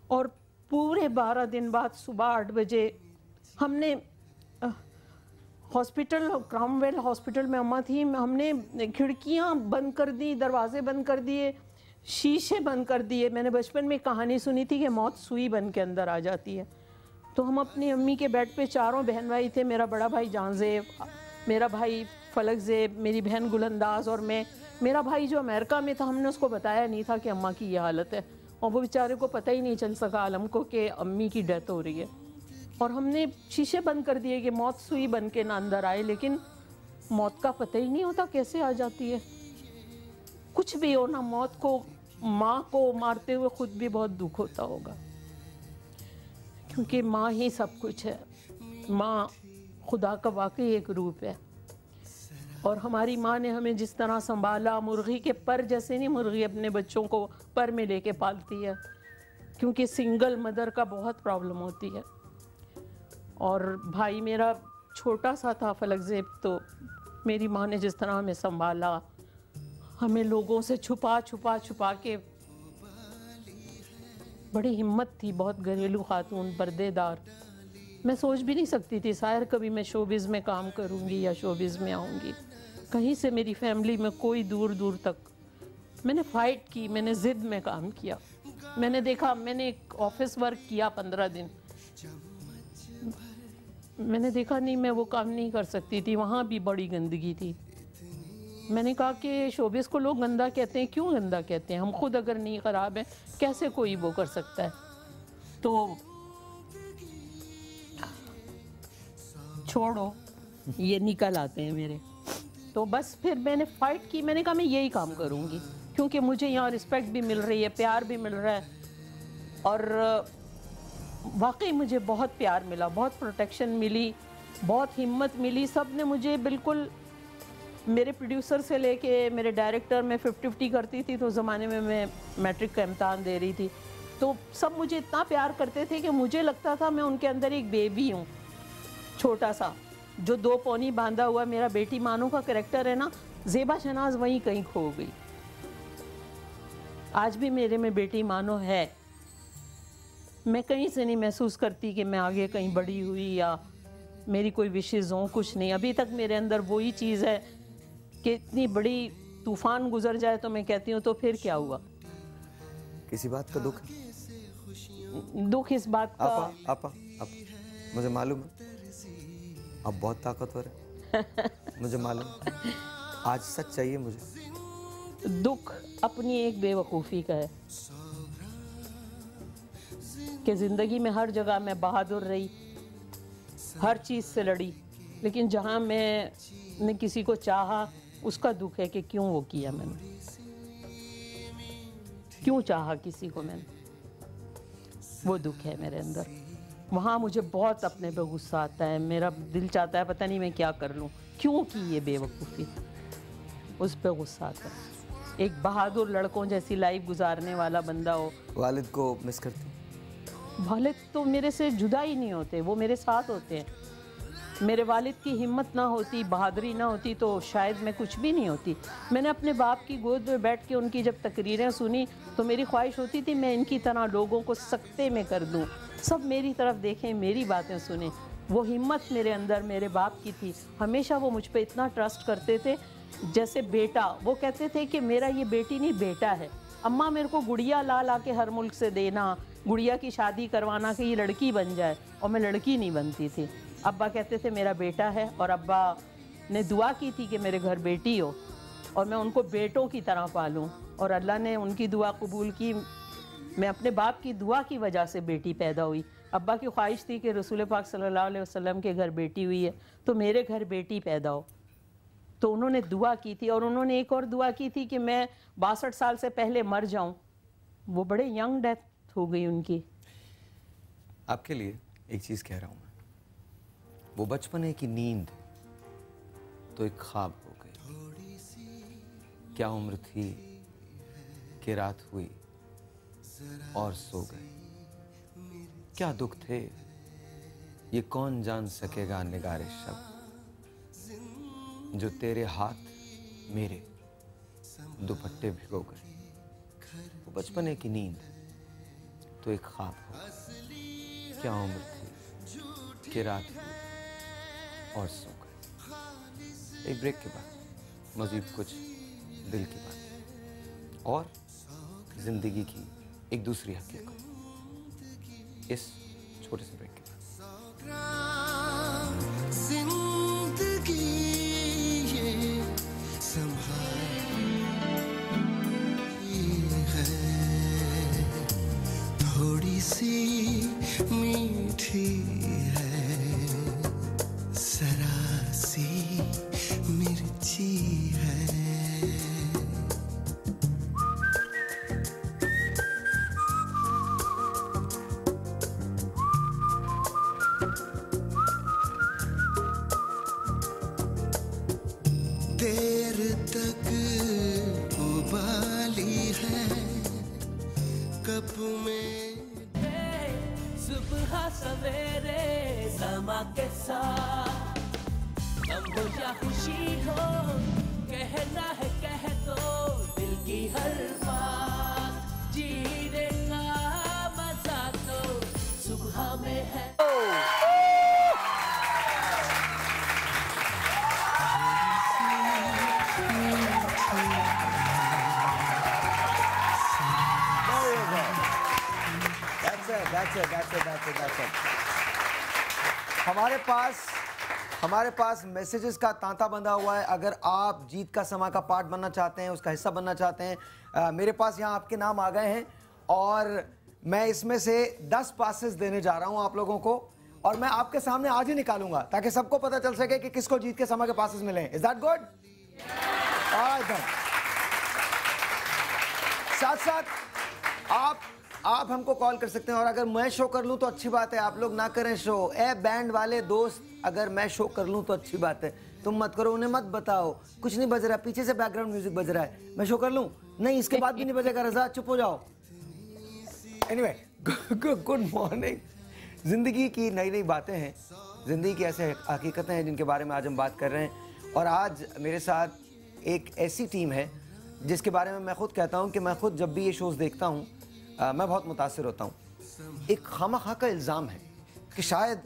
और पूरे 12 दिन बाद सुबह 8 बजे हमने हॉस्पिटल, क्रामवेल हॉस्पिटल में अम्मा थी, हमने खिड़कियाँ बंद कर दी, दरवाजे बंद कर दिए, शीशे बंद कर दिए। मैंने बचपन में कहानी सुनी थी कि मौत सुई बन के अंदर आ जाती है। तो हम अपनी अम्मी के बेड पे चारों बहन भाई थे, मेरा बड़ा भाई जानजेब, मेरा भाई फलक ज़ेब, मेरी बहन गुलंदाज और मैं। मेरा भाई जो अमेरिका में था, हमने उसको बताया नहीं था कि अम्मा की ये हालत है, और वो बेचारे को पता ही नहीं चल सका आलम को कि अम्मी की डेथ हो रही है। और हमने शीशे बंद कर दिए कि मौत सुई बन के ना अंदर आए, लेकिन मौत का पता ही नहीं होता कैसे आ जाती है। कुछ भी हो ना, मौत को, माँ को मारते हुए खुद भी बहुत दुख होता होगा, क्योंकि माँ ही सब कुछ है। माँ खुदा का वाकई एक रूप है, और हमारी माँ ने हमें जिस तरह संभाला, मुर्गी के पर जैसे नहीं, मुर्गी अपने बच्चों को पर में लेके पालती है, क्योंकि सिंगल मदर का बहुत प्रॉब्लम होती है। और भाई मेरा छोटा सा था फलक ज़ेब, तो मेरी माँ ने जिस तरह हमें संभाला, हमें लोगों से छुपा के, बड़ी हिम्मत थी, बहुत घरेलू खातून, पर्देदार। मैं सोच भी नहीं सकती थी शायद कभी मैं शोबिज़ में काम करूंगी या शोबिज़ में आऊंगी। कहीं से मेरी फैमिली में कोई दूर दूर तक, मैंने फ़ाइट की, मैंने ज़िद में काम किया। मैंने देखा, मैंने एक ऑफिस वर्क किया 15 दिन, मैंने देखा नहीं मैं वो काम नहीं कर सकती थी, वहाँ भी बड़ी गंदगी थी। मैंने कहा कि शोबिज़ को लोग गंदा कहते हैं, क्यों गंदा कहते हैं, हम खुद अगर नहीं ख़राब हैं कैसे कोई वो कर सकता है। तो छोड़ो, ये निकल आते हैं मेरे। तो बस फिर मैंने फ़ाइट की, मैंने कहा मैं यही काम करूँगी, क्योंकि मुझे यहाँ रिस्पेक्ट भी मिल रही है, प्यार भी मिल रहा है, और वाकई मुझे बहुत प्यार मिला, बहुत प्रोटेक्शन मिली, बहुत हिम्मत मिली। सब ने मुझे बिल्कुल, मेरे प्रोड्यूसर से लेके मेरे डायरेक्टर, मैं 50-50 करती थी तो ज़माने में मैं मैट्रिक का इम्तहान दे रही थी, तो सब मुझे इतना प्यार करते थे कि मुझे लगता था मैं उनके अंदर एक बेबी हूँ, छोटा सा, जो 2 पौनी बांधा हुआ। मेरा बेटी मानो का कैरेक्टर है ना, ज़ेबा शहनाज वहीं कहीं खो गई। आज भी मेरे में बेटी मानो है, मैं कहीं से नहीं महसूस करती कि मैं आगे कहीं बड़ी हुई या मेरी कोई विशेज़ हों, कुछ नहीं। अभी तक मेरे अंदर वही चीज़ है कि इतनी बड़ी तूफ़ान गुजर जाए तो मैं कहती हूँ तो फिर क्या हुआ। किसी बात का दुख? दुख इस बात का, आपा मुझे मालूम है आप बहुत ताकतवर है, मुझे मालूम, आज सच चाहिए मुझे। दुख अपनी एक बेवकूफ़ी का है कि ज़िंदगी में हर जगह मैं बहादुर रही, हर चीज़ से लड़ी, लेकिन जहाँ मैंने किसी को चाहा उसका दुख है कि क्यों वो किया मैंने, क्यों चाहा किसी को मैंने, वो दुख है मेरे अंदर। वहाँ मुझे बहुत अपने पे गुस्सा आता है, मेरा दिल चाहता है पता नहीं मैं क्या कर लूँ, क्यों की ये बेवकूफ़ी, उस पर गुस्सा आता है। एक बहादुर लड़कों जैसी लाइफ गुजारने वाला बंदा हो। वालिद को मिस करती हूँ? वालिद तो मेरे से जुदा ही नहीं होते, वो मेरे साथ होते हैं। मेरे वालिद की हिम्मत ना होती, बहादुरी ना होती तो शायद मैं कुछ भी नहीं होती। मैंने अपने बाप की गोद में बैठ के उनकी जब तकरीरें सुनी तो मेरी ख्वाहिश होती थी मैं इनकी तरह लोगों को सख्ते में कर दूं, सब मेरी तरफ देखें, मेरी बातें सुने। वो हिम्मत मेरे अंदर मेरे बाप की थी। हमेशा वो मुझ पर इतना ट्रस्ट करते थे जैसे बेटा। वो कहते थे कि मेरा ये बेटी नहीं बेटा है। अम्मा मेरे को गुड़िया ला ला के हर मुल्क से देना, गुड़िया की शादी करवाना कि ये लड़की बन जाए, और मैं लड़की नहीं बनती थी। अब्बा कहते थे मेरा बेटा है, और अब्बा ने दुआ की थी कि मेरे घर बेटी हो और मैं उनको बेटों की तरह पालूं, और अल्लाह ने उनकी दुआ कबूल की। मैं अपने बाप की दुआ की वजह से बेटी पैदा हुई। अब्बा की ख्वाहिश थी कि रसूल पाक सल्लल्लाहु अलैहि वसल्लम के घर बेटी हुई है तो मेरे घर बेटी पैदा हो, तो उन्होंने दुआ की थी। और उन्होंने एक और दुआ की थी कि मैं 62 साल से पहले मर जाऊं। वो बड़े यंग डेथ हो गई उनकी। आपके लिए एक चीज़ कह रहा हूँ मैं, वो बचपने की नींद तो एक ख्वाब हो गई। क्या उम्र थी कि रात हुई और सो गए। क्या दुख थे ये कौन जान सकेगा निगारे शब, जो तेरे हाथ मेरे दुपट्टे भिगो गए। वो बचपने की नींद तो एक ख्वाब हो। क्या उम्र थी कि रात हुई और सो गए। एक ब्रेक के बाद मज़ीद कुछ दिल की बात और जिंदगी की एक दूसरी हकीकत इस छोटे से ब्रेक के बाद। जिंदगी ये संभाली है, थोड़ी सी मीठी है, जरा सी मिर्ची है। देर तक उबाली है कप में। सुबह सवेरे समा के साथ, गम हो या खुशी हो, कहना है कह दो दिल की हर बात। जीने का मजा तो सुबह में है। That's it. हमारे पास मैसेजेस का तांता बंधा हुआ है। अगर आप जीत का समा का पार्ट बनना चाहते हैं, उसका हिस्सा बनना चाहते हैं, मेरे पास यहाँ आपके नाम आ गए हैं और मैं इसमें से 10 पासेस देने जा रहा हूँ आप लोगों को, और मैं आपके सामने आज ही निकालूंगा ताकि सबको पता चल सके कि किसको जीत के समा के पासेस मिले। Is that good? साथ साथ आप हमको कॉल कर सकते हैं, और अगर मैं शो कर लूं तो अच्छी बात है, आप लोग ना करें शो। ए बैंड वाले दोस्त, अगर मैं शो कर लूं तो अच्छी बात है, तुम मत करो, उन्हें मत बताओ कुछ नहीं बज रहा, पीछे से बैकग्राउंड म्यूजिक बज रहा है, मैं शो कर लूं? नहीं, इसके बाद भी नहीं बजेगा। रजा चुप हो जाओ। Anyway, good morning. जिंदगी की नई नई बातें हैं, जिंदगी की ऐसे हकीकतें हैं जिनके बारे में आज हम बात कर रहे हैं। और आज मेरे साथ एक ऐसी टीम है जिसके बारे में मैं खुद कहता हूं कि मैं खुद जब भी ये शोज़ देखता हूं मैं बहुत मुतासिर होता हूं। एक खामखा का इल्ज़ाम है कि शायद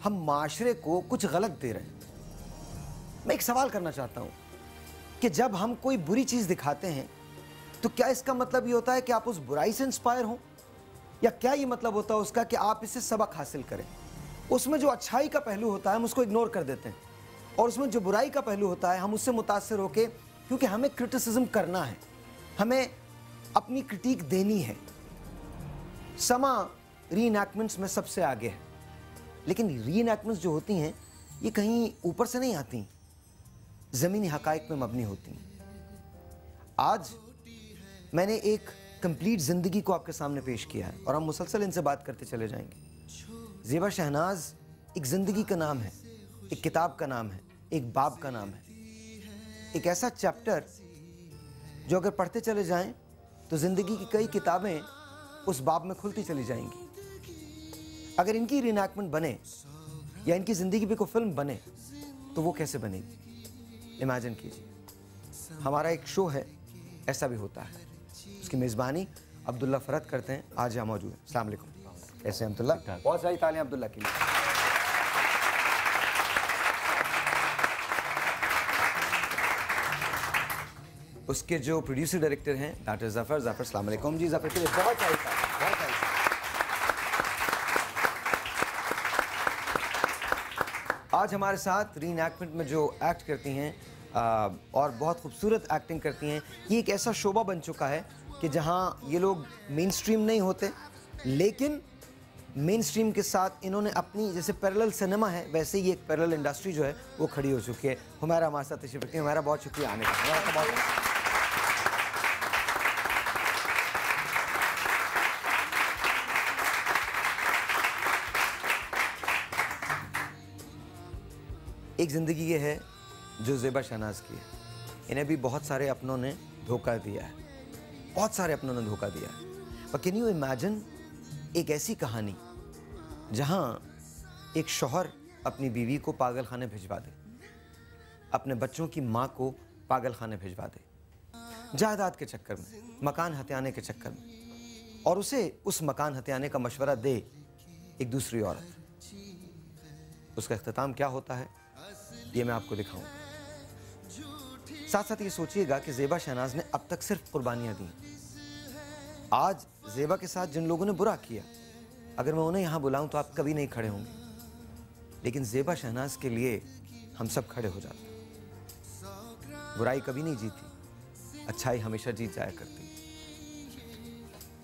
हम माशरे को कुछ गलत दे रहे हैं। मैं एक सवाल करना चाहता हूं कि जब हम कोई बुरी चीज़ दिखाते हैं तो क्या इसका मतलब ये होता है कि आप उस बुराई से इंस्पायर हों, या क्या ये मतलब होता है उसका कि आप इससे सबक हासिल करें? उसमें जो अच्छाई का पहलू होता है हम उसको इग्नोर कर देते हैं, और उसमें जो बुराई का पहलू होता है हम उससे मुतासिर होके, क्योंकि हमें क्रिटिसिज्म करना है, हमें अपनी क्रिटिक देनी है। समा रीइनैक्टमेंट्स में सबसे आगे है, लेकिन रीइनैक्टमेंट्स जो होती हैं ये कहीं ऊपर से नहीं आती, ज़मीनी हक़ाइक़ में मबनी होती हैं। आज मैंने एक कंप्लीट ज़िंदगी को आपके सामने पेश किया है और हम मुसलसल इनसे बात करते चले जाएंगे। ज़ेबा शहनाज एक ज़िंदगी का नाम है, एक किताब का नाम है, एक बाब का नाम है, एक ऐसा चैप्टर जो अगर पढ़ते चले जाएं तो ज़िंदगी की कई किताबें उस बाब में खुलती चली जाएंगी। अगर इनकी रीएनैक्टमेंट बने या इनकी ज़िंदगी पे कोई फिल्म बने तो वो कैसे बनेगी? इमेजिन कीजिए। हमारा एक शो है ऐसा भी होता है, उसकी मेज़बानी अब्दुल्ला फरहत करते हैं, आज यहाँ मौजूद हैं। अस्सलाम वालेकुम। कैसे हैं अब्दुल्ला? बहुत सारी तालियां अब्दुल्ला के लिए। उसके जो प्रोड्यूसर डायरेक्टर हैं दैट इज ज़फ़र। ज़फ़र अस्सलाम वालेकुम जी। ज़फ़र के लिए बहुत सारी तालियां। आज हमारे साथ रीएनैक्टमेंट में जो एक्ट करती हैं और बहुत खूबसूरत एक्टिंग करती हैं, ये एक ऐसा शोबा बन चुका है कि जहाँ ये लोग मेन स्ट्रीम नहीं होते, लेकिन मेन स्ट्रीम के साथ इन्होंने अपनी, जैसे पैरेलल सिनेमा है वैसे ही एक पैरेलल इंडस्ट्री जो है वो खड़ी हो चुकी है। हुमैरा हमारे साथ तशरीफ रखती है। हुमैरा बहुत शुक्रिया आने का। हुमैरा का बहुत एक ज़िंदगी ये है जो ज़ेबा शहनाज की है। इन्हें भी बहुत सारे अपनों ने धोखा दिया है, बहुत सारे अपनों ने धोखा दिया है। पर कैन यू इमेजिन एक ऐसी कहानी जहाँ एक शौहर अपनी बीवी को पागल खाने भिजवा दे, अपने बच्चों की माँ को पागल खाने भिजवा दे, जायदाद के चक्कर में, मकान हथियाने के चक्कर में, और उसे उस मकान हथियाने का मशवरा दे एक दूसरी औरत। उसका इख्तिताम क्या होता है ये मैं आपको दिखाऊंगा। साथ साथ ये सोचिएगा कि ज़ेबा शहनाज ने अब तक सिर्फ कुर्बानियाँ दी। आज ज़ेबा के साथ जिन लोगों ने बुरा किया, अगर मैं उन्हें यहाँ बुलाऊं तो आप कभी नहीं खड़े होंगे, लेकिन ज़ेबा शहनाज के लिए हम सब खड़े हो जाते हैं। बुराई कभी नहीं जीती, अच्छाई हमेशा जीत जाया करती।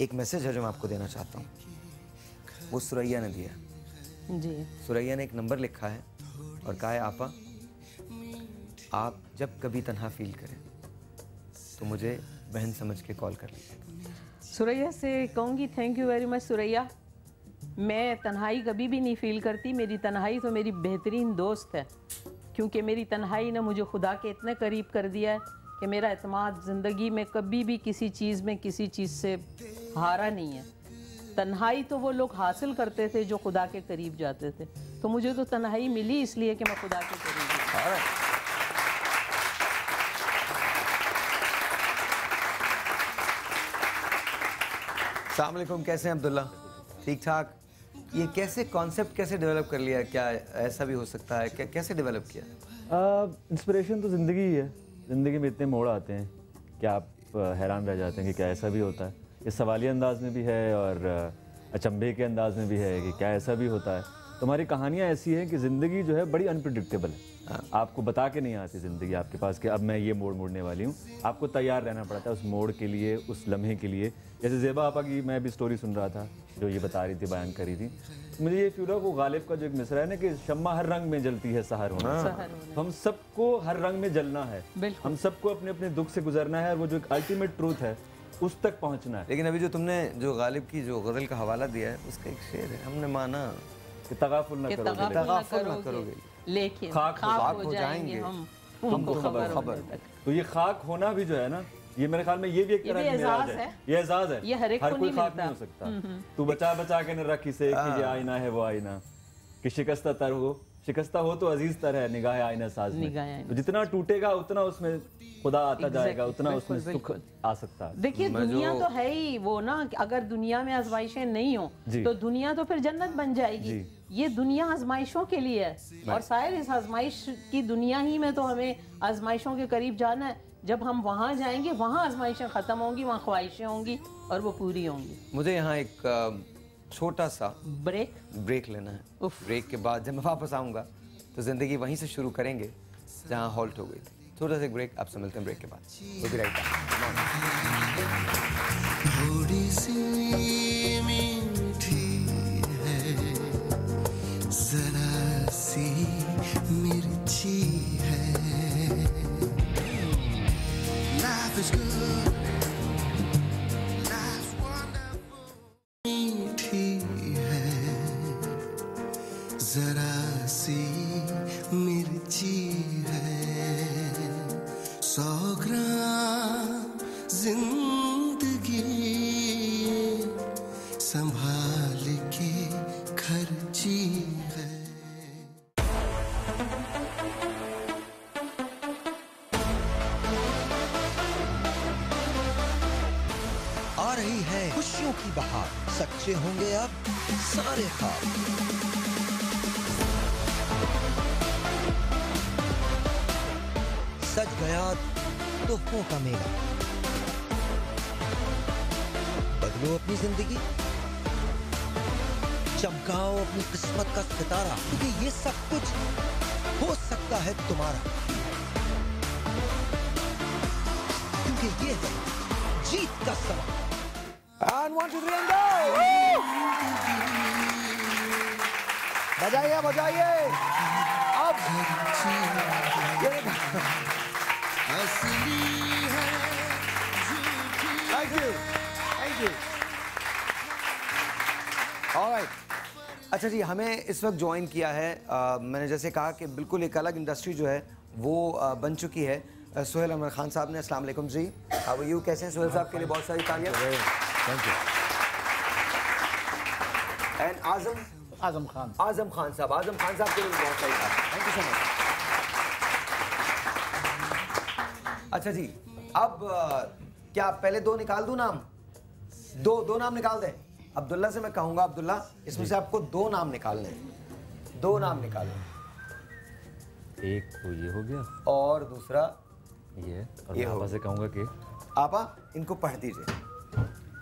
एक मैसेज है जो मैं आपको देना चाहता हूँ, वो सुरैया ने दिया जी। सुरैया ने एक नंबर लिखा है और कहा है, आपा आप जब कभी तन्हा फील करें तो मुझे बहन समझ के कॉल कर लीजिए। सुरैया से कहूँगी thank you very much Suraiya. मैं तन्हाई कभी भी नहीं फील करती, मेरी तन्हाई तो मेरी बेहतरीन दोस्त है, क्योंकि मेरी तन्हाई ने मुझे खुदा के इतने करीब कर दिया है कि मेरा एतमाद ज़िंदगी में कभी भी किसी चीज़ में किसी चीज़ से हारा नहीं है। तन्हाई तो वो लोग हासिल करते थे जो खुदा के करीब जाते थे, तो मुझे तो तन्हाई मिली इसलिए कि मैं खुदा के करीब हूँ। अस्सलाम वालेकुम, कैसे हैं अब्दुल्ला? ठीक ठाक। ये कैसे कॉन्सेप्ट कैसे डेवलप कर लिया? क्या ऐसा भी हो सकता है? कैसे डेवलप किया? इंस्पिरेशन तो ज़िंदगी ही है। ज़िंदगी में इतने मोड़ आते हैं कि आप हैरान रह जाते हैं कि क्या ऐसा भी होता है। ये सवालिया अंदाज में भी है और अचंभे के अंदाज में भी है कि क्या ऐसा भी होता है। तो हमारी कहानियाँ ऐसी हैं कि ज़िंदगी जो है बड़ी अनप्रिडिक्टेबल है। आपको बता के नहीं आती ज़िंदगी आपके पास कि अब मैं ये मोड़ मोड़ने वाली हूँ। आपको तैयार रहना पड़ता है उस मोड़ के लिए, उस लम्हे के लिए। जैसे ज़ेबा आपा की मैं भी स्टोरी सुन रहा था जो ये बता रही थी, बयान करी थी, मुझे ये फील हुआ वो गालिब का जो एक मिसरा है ना कि शम्मा हर रंग में जलती है सहर होना। हम सबको हर रंग में जलना है, हम सबको अपने अपने दुख से गुजरना है और वो जो एक अल्टीमेट ट्रूथ है उस तक पहुँचना है। लेकिन अभी जो तुमने जो गालिब की जो गज़ल का हवाला दिया है उसका एक शेर है, हमने माना कि तगाफुल न करोगे लेकिन खाक हो जाएंगे हमको खबर। तो ये खाक होना भी जो है ना, ये मेरे ख्याल में ये भी एक तरह की मिराज है। ये एजाज है, ये हर कोई खाक नहीं हो सकता। तू बचा बचा के न रखी से कि ये आईना है वो आईना, कि शिकस्ता तर हो, शिकस्ता हो तो अजीज तर है निगाह आईना साज में। तो जितना टूटेगा उतना उसमें खुदा आता जाएगा, उतना उसमें सुख आ सकता है। देखिए दुनिया तो है ही वो ना, अगर दुनिया में आजमाइशें नहीं हो तो दुनिया तो फिर जन्नत बन जाएगी। ये दुनिया आजमाइशों के लिए है और शायद इस आजमाइश की दुनिया ही में तो हमें आजमाइशों के करीब जाना है। जब हम वहाँ जाएंगे वहाँ आजमाइशें ख़त्म होंगी, वहाँ ख्वाहिशें होंगी और वो पूरी होंगी। मुझे यहाँ एक छोटा सा ब्रेक लेना है। ब्रेक के बाद जब मैं वापस आऊँगा तो ज़िंदगी वहीं से शुरू करेंगे जहाँ हॉल्ट हो गई थी। थोड़ा सा ब्रेक, आपसे मिलते हैं ब्रेक के बाद। थोड़ी सी मीठी है, जरा सी मिर्ची है। Life is good, life's wonderful, मीठी है, जिंदगी संभाल के खर्ची है। आ रही है खुशियों की बहार, सच्चे होंगे अब सारे ख्वाब। सज गया तोहफों का मेला, बदलो अपनी जिंदगी, चमकाओ अपनी किस्मत का सितारा, क्योंकि ये सब कुछ हो सकता है तुम्हारा, क्योंकि ये है जीत का सवाल। And 1, 2, 3 and go! बजाइए बजाइए। अब थैंक यू। ऑलराइट, अच्छा जी, हमें इस वक्त ज्वाइन किया है, मैंने जैसे कहा कि बिल्कुल एक अलग इंडस्ट्री जो है वो बन चुकी है, सुहेल अहमद खान साहब ने। अस्सलाम वालेकुम जी, हाउ आर यू? कैसे हैं सुहेल साहब? के लिए बहुत सारी तालियां। Thank you. And Azam Khan साहब, आजम खान साहब के लिए बहुत सारी तालियां। Thank you so much. अच्छा जी, अब क्या पहले दो निकाल दूं नाम? दो नाम निकाल दें। अब्दुल्ला से मैं कहूंगा, अब्दुल्ला इसमें से आपको दो नाम निकालने हैं। दो नाम निकालें। एक तो ये हो गया और दूसरा ये, और ये मैं आपा से कहूंगा कि आपा इनको पढ़ दीजिए।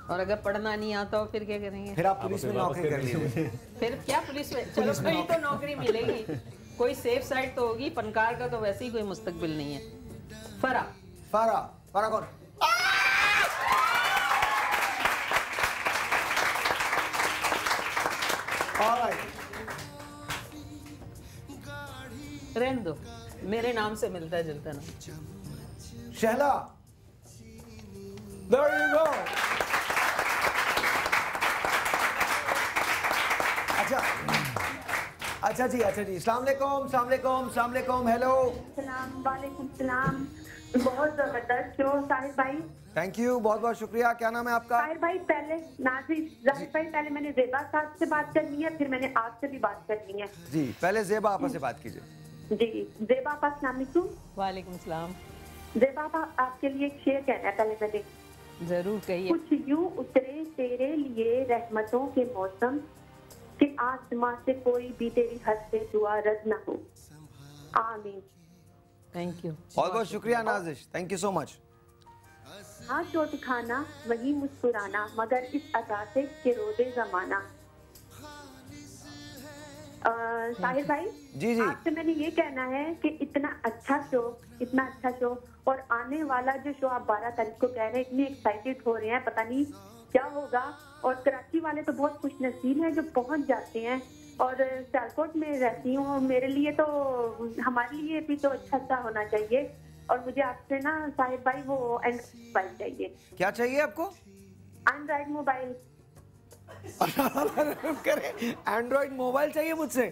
और अगर पढ़ना नहीं आता हो फिर क्या करेंगे? फिर आप पुलिस में नौकरी कर लीजिए। फिर क्या पुलिस में? चलो कहीं तो नौकरी मिलेगी, कोई सेफ साइड तो होगी। फनकार का तो वैसे ही कोई मुस्तकबिल नहीं है। फरा कौन? रहने दो, मेरे नाम से मिलता जुलता ना। Shahla, there you go। अच्छा जी, अस्सलाम वालेकुम, हेलो। वालेकुम सलाम। बहुत जबरदस्त शो साहिर भाई। थैंक यू, बहुत बहुत शुक्रिया। क्या नाम है आपका? साहिर भाई, पहले जाहिर भाई, पहले मैंने ज़ेबा साहब से बात करनी है, फिर मैंने आपसे भी बात करनी है। जी, पहले ज़ेबा आपा से बात कीजिए। जी, ज़ेबा आपा, अस्सलाम वालेकुम। वालेकुम सलाम। ज़ेबा आपा, आपके लिए एक शेर कहना है पहले मैंने। जरूर कहिए। कुछ यूं उतरे तेरे लिए रहमतों के मौसम, कि आसमां से कोई भी तेरी हद से दुआ रद्द ना हो। आमीन। थैंक यू, बहुत बहुत शुक्रिया Nazish, thank you so much. हाथ जो दिखाना वही मुस्कुराना, मगर इस अदा से कि रोज़े जमाना। साहिर भाई जी, आपसे मैंने ये कहना है कि इतना अच्छा शो और आने वाला जो शो आप 12 तारीख को कह रहे हैं, इतने एक्साइटेड हो रहे हैं, पता नहीं क्या होगा। और कराची वाले तो बहुत खुशनसीब हैं जो पहुंच जाते हैं, और सियालकोट में रहती हूँ, मेरे लिए तो, हमारे लिए भी तो अच्छा सा होना चाहिए। और मुझे आपसे ना साहिब भाई वो एंड्रॉइड मोबाइल चाहिए। क्या चाहिए आपको? Android mobile. एंड्रॉइड मोबाइल चाहिए मुझसे?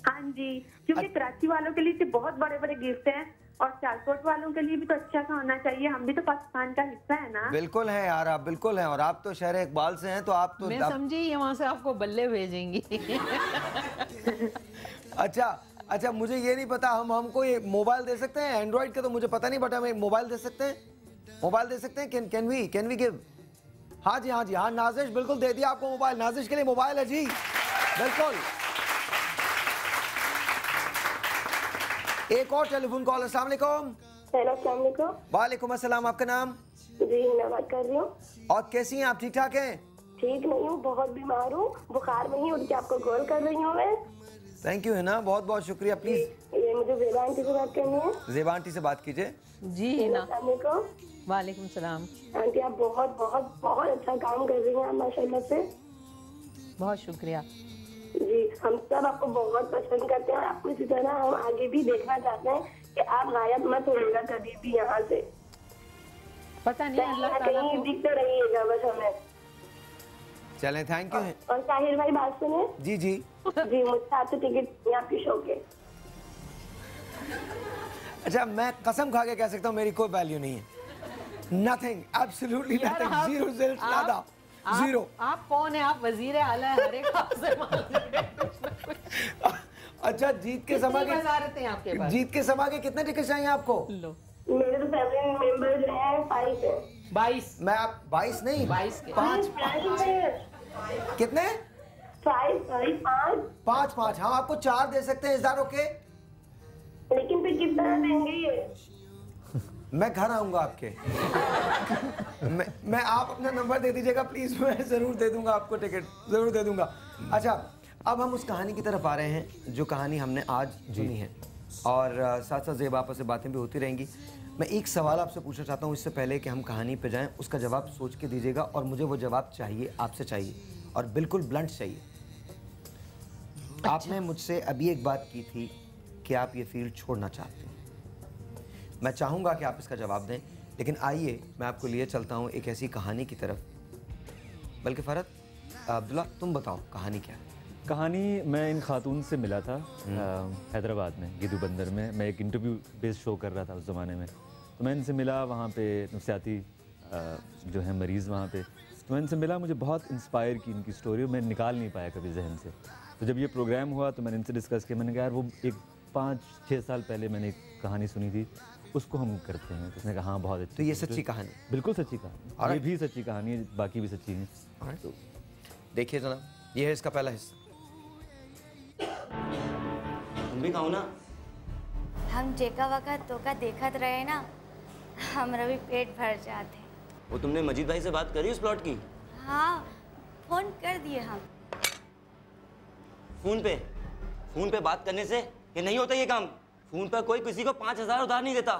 हाँ जी, क्योंकि कराची वालों के लिए तो बहुत बड़े बड़े गिफ्ट हैं, और सियालकोट वालों के लिए भी तो अच्छा सा होना चाहिए। हम भी तो पाकिस्तान का हिस्सा है ना। बिल्कुल है यार, आप बिल्कुल हैं, और आप तो शहर इकबाल से हैं, तो आप तो मैं समझी ये वहाँ से आपको बल्ले भेजेंगी। अच्छा, मुझे ये नहीं पता, हमको ये मोबाइल दे सकते हैं? एंड्रॉइड का तो मुझे पता नहीं, बट हमें मोबाइल दे सकते हैं? Can we give? हाँ जी, हाँ नाजिश, बिल्कुल दे दिया आपको मोबाइल। नाजिश के लिए मोबाइल है जी, बिल्कुल। एक और टेलीफोन कॉल। अस्सलाम वालेकुम। हेलो, अस्सलाम वालेकुम। वालेकुम अस्सलाम, आपका नाम? जी, मैं बात कर रही हूँ। और कैसी हैं आप? ठीक ठाक हैं? ठीक नहीं हूँ, बहुत बीमार हूँ, बुखार में ही उठ के आपको कॉल कर रही हूँ मैं। थैंक यू, है ना, बहुत बहुत शुक्रिया। प्लीज ये मुझे ज़ेबा आंटी से बात करनी है। ज़ेबा आंटी से बात कीजिए। जी ना। वालेकुम सलाम। आंटी, आप बहुत बहुत बहुत अच्छा काम कर रही हैं माशाल्लाह से। बहुत शुक्रिया जी। हम सब आपको बहुत पसंद करते हैं, और आपको इसी तरह हम आगे भी देखना चाहते हैं कि आप गायब मत होइएगा कभी भी यहाँ से। पता नहीं अल्लाह ताला कहीं दिखते रहिएगा बस हमें। चलें, थैंक यू। और साहिर भाई, बात सुने। जी, मुझसे आपसे टिकट आपके शो के। अच्छा, मैं कसम खा के कह सकता हूँ मेरी कोई वैल्यू नहीं है। Nothing, absolutely nothing, zero result, नada, जीरो। आप कौन है? आप वजीर आला है, हर एक से मांग रहे हैं। अच्छा, जीत के समा के वज़ारतें आपके पास? जीत के समा के कितने टिकट चाहिए आपको? लो, मेरे तो फैमिली मेंबर जो है 5 है। 22। मैं आप 22 नहीं, 22 के 5 कितने? 5 5। हम आपको 4 दे सकते हैं, इस बार ओके? लेकिन फिर कितना देंगे ये? मैं घर आऊंगा आपके। मैं आप अपना नंबर दे दीजिएगा प्लीज, मैं जरूर दे दूंगा आपको टिकट, जरूर दे दूंगा। अच्छा, अब हम उस कहानी की तरफ आ रहे हैं जो कहानी हमने आज चुनी है, और साथ साथ ज़ेब आपस से बातें भी होती रहेंगी। मैं एक सवाल आपसे पूछना चाहता हूँ इससे पहले कि हम कहानी पे जाएं, उसका जवाब सोच के दीजिएगा, और मुझे वो जवाब चाहिए, आपसे चाहिए, और बिल्कुल ब्लंट चाहिए। अच्छा। आपने मुझसे अभी एक बात की थी कि आप ये फील्ड छोड़ना चाहते हैं। मैं चाहूँगा कि आप इसका जवाब दें, लेकिन आइए मैं आपको लिए चलता हूँ एक ऐसी कहानी की तरफ। बल्कि फ़रत, अब्दुल्ला तुम बताओ कहानी क्या है? कहानी, मैं इन खातून से मिला था हैदराबाद में, गिदू बंदर में। मैं एक इंटरव्यू बेस्ड शो कर रहा था उस ज़माने में, तो मैं इनसे मिला वहाँ पे। नफ्सियाती जो है मरीज़ वहाँ पे, तो मैं इनसे मिला, मुझे बहुत इंस्पायर की इनकी स्टोरी, मैं निकाल नहीं पाया कभी जहन से। तो जब ये प्रोग्राम हुआ तो मैंने इनसे डिस्कस किया, मैंने कहा यार वो एक 5-6 साल पहले मैंने एक कहानी सुनी थी, उसको हम करते हैं। तो उसने कहा हाँ बहुत अच्छी। तो ये सच्ची कहानी? बिल्कुल सच्ची कहानी, और ये भी सच्ची कहानी है, बाकी भी सच्ची हैं। तो देखिए जनाब, ये है इसका पहला हिस्सा। तुम भी खाओ ना। हम जेका वका तोका देखत रहे ना, हमरा भी पेट भर जाते। वो तुमने मजीद भाई से बात करी उस प्लॉट की? हाँ, फोन कर दिए हम। फोन पे बात करने से ये नहीं होता ये काम। फोन पर कोई किसी को 5000 उधार नहीं देता,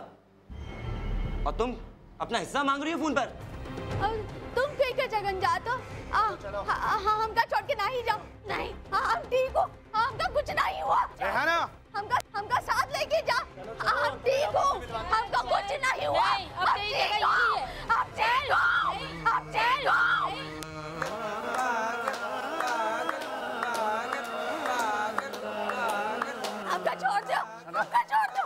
और तुम अपना हिस्सा मांग रही हो फोन पर। तुम कहीं का जगन जातो? हमका छोड़ के नहीं जाओ। नहीं, हम ठीक हो, हमका कुछ नहीं हुआ। हमका साथ लेके जा, हम ठीक हो, हमका कुछ नहीं हुआ। हमका छोड़ दो, हमका छोड़ दो।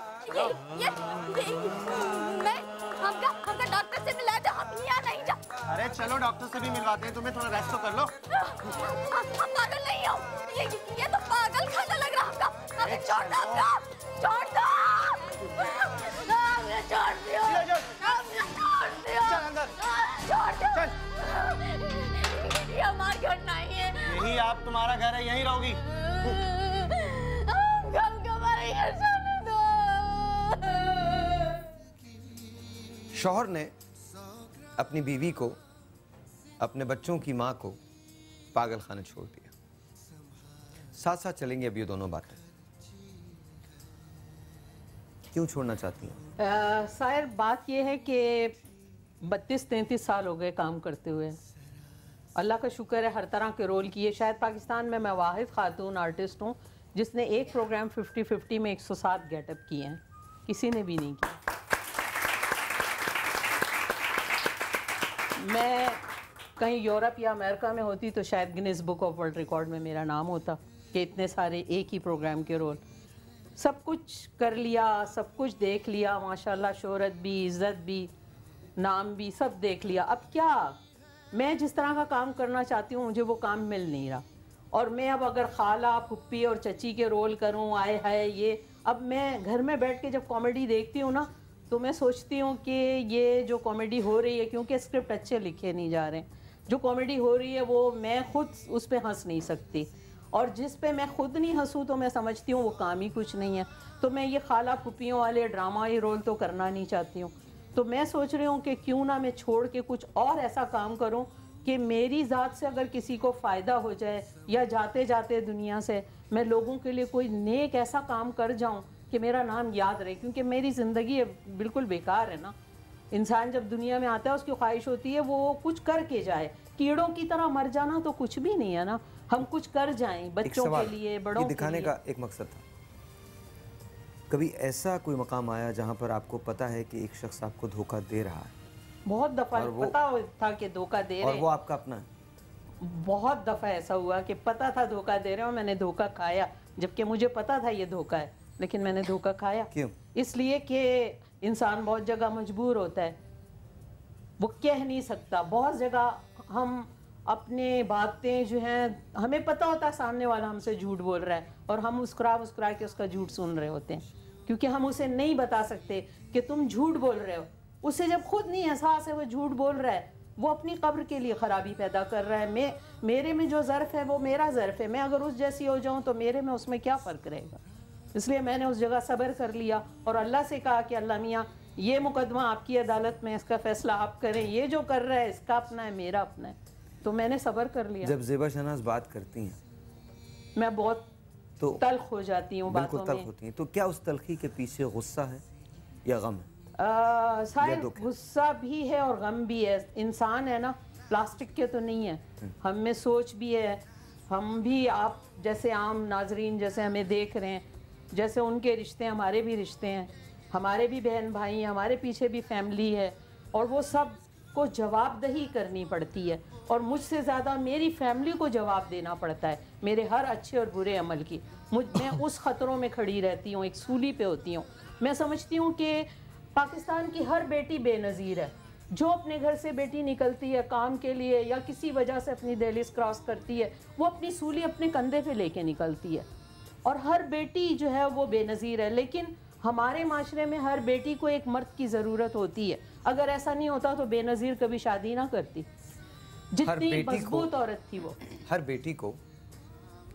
हमका डॉक्टर से मिला दो, हम यहाँ नहीं जा। अरे चलो डॉक्टर से भी मिलवाते हैं तुम्हें, थोड़ा रेस्ट तो कर लो। हम पागल नहीं हो, ये तो पागल खाना लग रहा हमका। हमें छोड़ दो, छोड़ दो, हमें छोड़ दो, चल अंदर, छोड़ दो। ये हमारा घर नहीं है। यही आप तुम्हारा घर है, यहीं रहोगी। हमारे घर जाने दो। शौहर ने अपनी बीवी को, अपने बच्चों की माँ को पागल खाने छोड़ दिया। साथ साथ चलेंगे अब ये दोनों बातें। क्यों छोड़ना चाहती हैं? शायद बात ये है कि 32-33 साल हो गए काम करते हुए। अल्लाह का शुक्र है हर तरह के रोल किए। शायद पाकिस्तान में मैं वाहिद खातून आर्टिस्ट हूँ जिसने एक प्रोग्राम 50-50 में 107 गेटअप किए हैं, किसी ने भी नहीं किया। मैं कहीं यूरोप या अमेरिका में होती तो शायद Guinness book of world record में मेरा नाम होता कि इतने सारे एक ही प्रोग्राम के रोल। सब कुछ कर लिया, सब कुछ देख लिया, माशाल्लाह, शोहरत भी, इज़्ज़त भी, नाम भी, सब देख लिया। अब क्या, मैं जिस तरह का काम करना चाहती हूँ मुझे वो काम मिल नहीं रहा। और मैं अब अगर खाला, फुप्पी और चची के रोल करूँ, आए हाय ये, अब मैं घर में बैठ के जब कॉमेडी देखती हूँ ना तो मैं सोचती हूँ कि ये जो कॉमेडी हो रही है, क्योंकि स्क्रिप्ट अच्छे लिखे नहीं जा रहे हैं, जो कॉमेडी हो रही है वो मैं खुद उस पर हंस नहीं सकती, और जिस पे मैं खुद नहीं हंसूँ तो मैं समझती हूँ वो काम ही कुछ नहीं है। तो मैं ये खाला फुप्पियों वाले ड्रामा ये रोल तो करना नहीं चाहती हूँ। तो मैं सोच रही हूँ कि क्यों ना मैं छोड़ के कुछ और ऐसा काम करूँ कि मेरी ज़ात से अगर किसी को फ़ायदा हो जाए, या जाते जाते दुनिया से मैं लोगों के लिए कोई नेक ऐसा काम कर जाऊँ कि मेरा नाम याद रहे। क्योंकि मेरी ज़िंदगी बिल्कुल बेकार है ना। इंसान जब दुनिया में आता है उसकी ख्वाहिश होती है वो कुछ करके जाए। कीड़ों की तरह मर जाना तो कुछ भी नहीं है ना, हम कुछ कर जाएं बच्चों के लिए, बड़ों के लिए। दिखाने का एक मकसद था। कभी ऐसा कोई मकाम आया जहाँ पर आपको पता है कि एक शख्स आपको धोखा दे रहा है? बहुत दफ़ा पता था कि धोखा दे रहे हैं, और वो आपका अपना है? बहुत दफ़ा ऐसा हुआ कि पता था धोखा दे रहे हैं और मैंने धोखा खाया, जबकि मुझे पता था ये धोखा है, लेकिन मैंने धोखा खाया। क्यों? इसलिए कि इंसान बहुत जगह मजबूर होता है वो कह नहीं सकता। बहुत जगह हम अपने बातें जो हैं, हमें पता होता है सामने वाला हमसे झूठ बोल रहा है और हम मुस्कुरा के उसका झूठ सुन रहे होते हैं, क्योंकि हम उसे नहीं बता सकते कि तुम झूठ बोल रहे हो। उसे जब खुद नहीं एहसास है वो झूठ बोल रहा है, वो अपनी कब्र के लिए ख़राबी पैदा कर रहा है। मेरे में जो ज़र्फ़ है वो मेरा ज़र्फ़ है, मैं अगर उस जैसी हो जाऊँ तो मेरे में उसमें क्या फ़र्क रहेगा। इसलिए मैंने उस जगह सब्र कर लिया और अल्लाह से कहा कि अल्लाह मियाँ, ये मुकदमा आपकी अदालत में, इसका फ़ैसला आप करें, ये जो कर रहा है इसका अपना है, मेरा अपना है। तो मैंने सब्र कर लिया। जब ज़ेबा शहनाज बात करती हैं मैं बहुत तल्ख हो जाती हूँ बातों में। तल्ख होती हैं, तो क्या उस तल्खी के पीछे गुस्सा है या गम है? शायद गुस्सा भी है और गम भी है। इंसान है ना, प्लास्टिक के तो नहीं है, हम में सोच भी है। हम भी आप जैसे आम नाजरीन जैसे हमें देख रहे हैं, जैसे उनके रिश्ते हमारे भी रिश्ते हैं, हमारे भी बहन भाई हैं, हमारे पीछे भी फैमिली है और वो सब को जवाबदही करनी पड़ती है। और मुझसे ज़्यादा मेरी फैमिली को जवाब देना पड़ता है मेरे हर अच्छे और बुरे अमल की। मैं उस ख़तरों में खड़ी रहती हूँ, एक सूली पे होती हूँ। मैं समझती हूँ कि पाकिस्तान की हर बेटी बेनज़ीर है। जो अपने घर से बेटी निकलती है काम के लिए या किसी वजह से अपनी दहलीज क्रॉस करती है, वो अपनी सूली अपने कंधे पे लेके निकलती है और हर बेटी जो है वो बेनज़ीर है। लेकिन हमारे माशरे में हर बेटी को एक मर्द की ज़रूरत होती है। अगर ऐसा नहीं होता तो बेनज़ीर कभी शादी ना करती, जितनी मजबूत औरत थी वो। हर बेटी को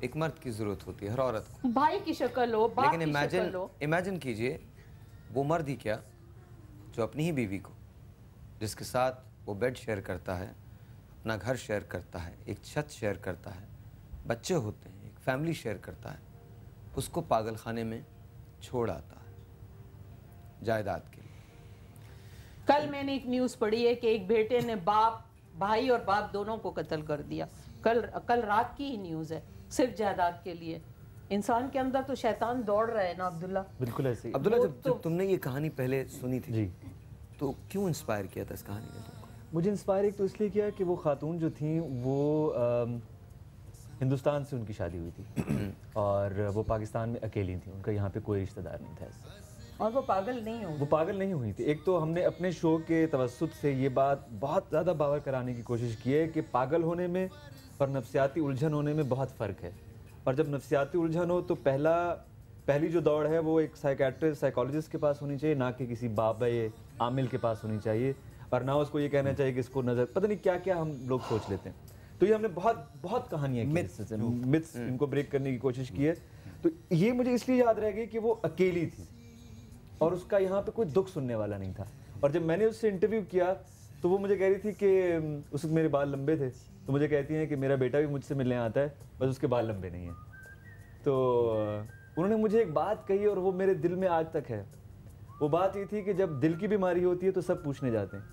एक मर्द की ज़रूरत होती है, हर औरत को, भाई की शक्ल हो, बाप की शक्ल हो। इमेजिन कीजिए वो मर्द ही क्या जो अपनी ही बीवी को, जिसके साथ वो बेड शेयर करता है, अपना घर शेयर करता है, एक छत शेयर करता है, बच्चे होते हैं, एक फैमिली शेयर करता है, उसको पागल खाने में छोड़ आता है जायदाद के लिए। कल मैंने एक न्यूज़ पढ़ी है कि एक बेटे ने भाई और बाप दोनों को कत्ल कर दिया। कल रात की ही न्यूज़ है, सिर्फ जायदाद के लिए। इंसान के अंदर तो शैतान दौड़ रहा है ना अब्दुल्ला। बिल्कुल ऐसे ही। अब्दुल्ला, जब तुमने ये कहानी पहले सुनी थी जी, तो क्यों इंस्पायर किया था इस कहानी ने तुमको? मुझे इंस्पायर एक तो इसलिए किया कि वो खातून जो थी वो हिंदुस्तान से उनकी शादी हुई थी और वो पाकिस्तान में अकेली थी, उनका यहाँ पे कोई रिश्तेदार नहीं था और वो पागल नहीं हुई थी। एक तो हमने अपने शो के तवस्सुत से ये बात बहुत ज़्यादा बावर कराने की कोशिश की है कि पागल होने में और नफ्सियाती उलझन होने में बहुत फ़र्क है। और जब नफ्सियाती उलझन हो तो पहली जो दौड़ है वो एक साइकेट्रिस्ट साइकोलॉजिस्ट के पास होनी चाहिए, ना कि किसी बाबा आमिल के पास होनी चाहिए, और ना उसको ये कहना चाहिए कि इसको नज़र पता नहीं क्या क्या हम लोग सोच लेते हैं। तो ये हमने बहुत कहानियाँ मिथ्स इनको ब्रेक करने की कोशिश की है। तो ये मुझे इसलिए याद रह गई कि वो अकेली थी और उसका यहाँ पे कोई दुख सुनने वाला नहीं था। और जब मैंने उससे इंटरव्यू किया तो वो मुझे कह रही थी कि उस वक्त मेरे बाल लंबे थे, तो मुझे कहती हैं कि मेरा बेटा भी मुझसे मिलने आता है, बस उसके बाल लंबे नहीं हैं। तो उन्होंने मुझे एक बात कही और वो मेरे दिल में आज तक है। वो बात ये थी कि जब दिल की बीमारी होती है तो सब पूछने जाते हैं,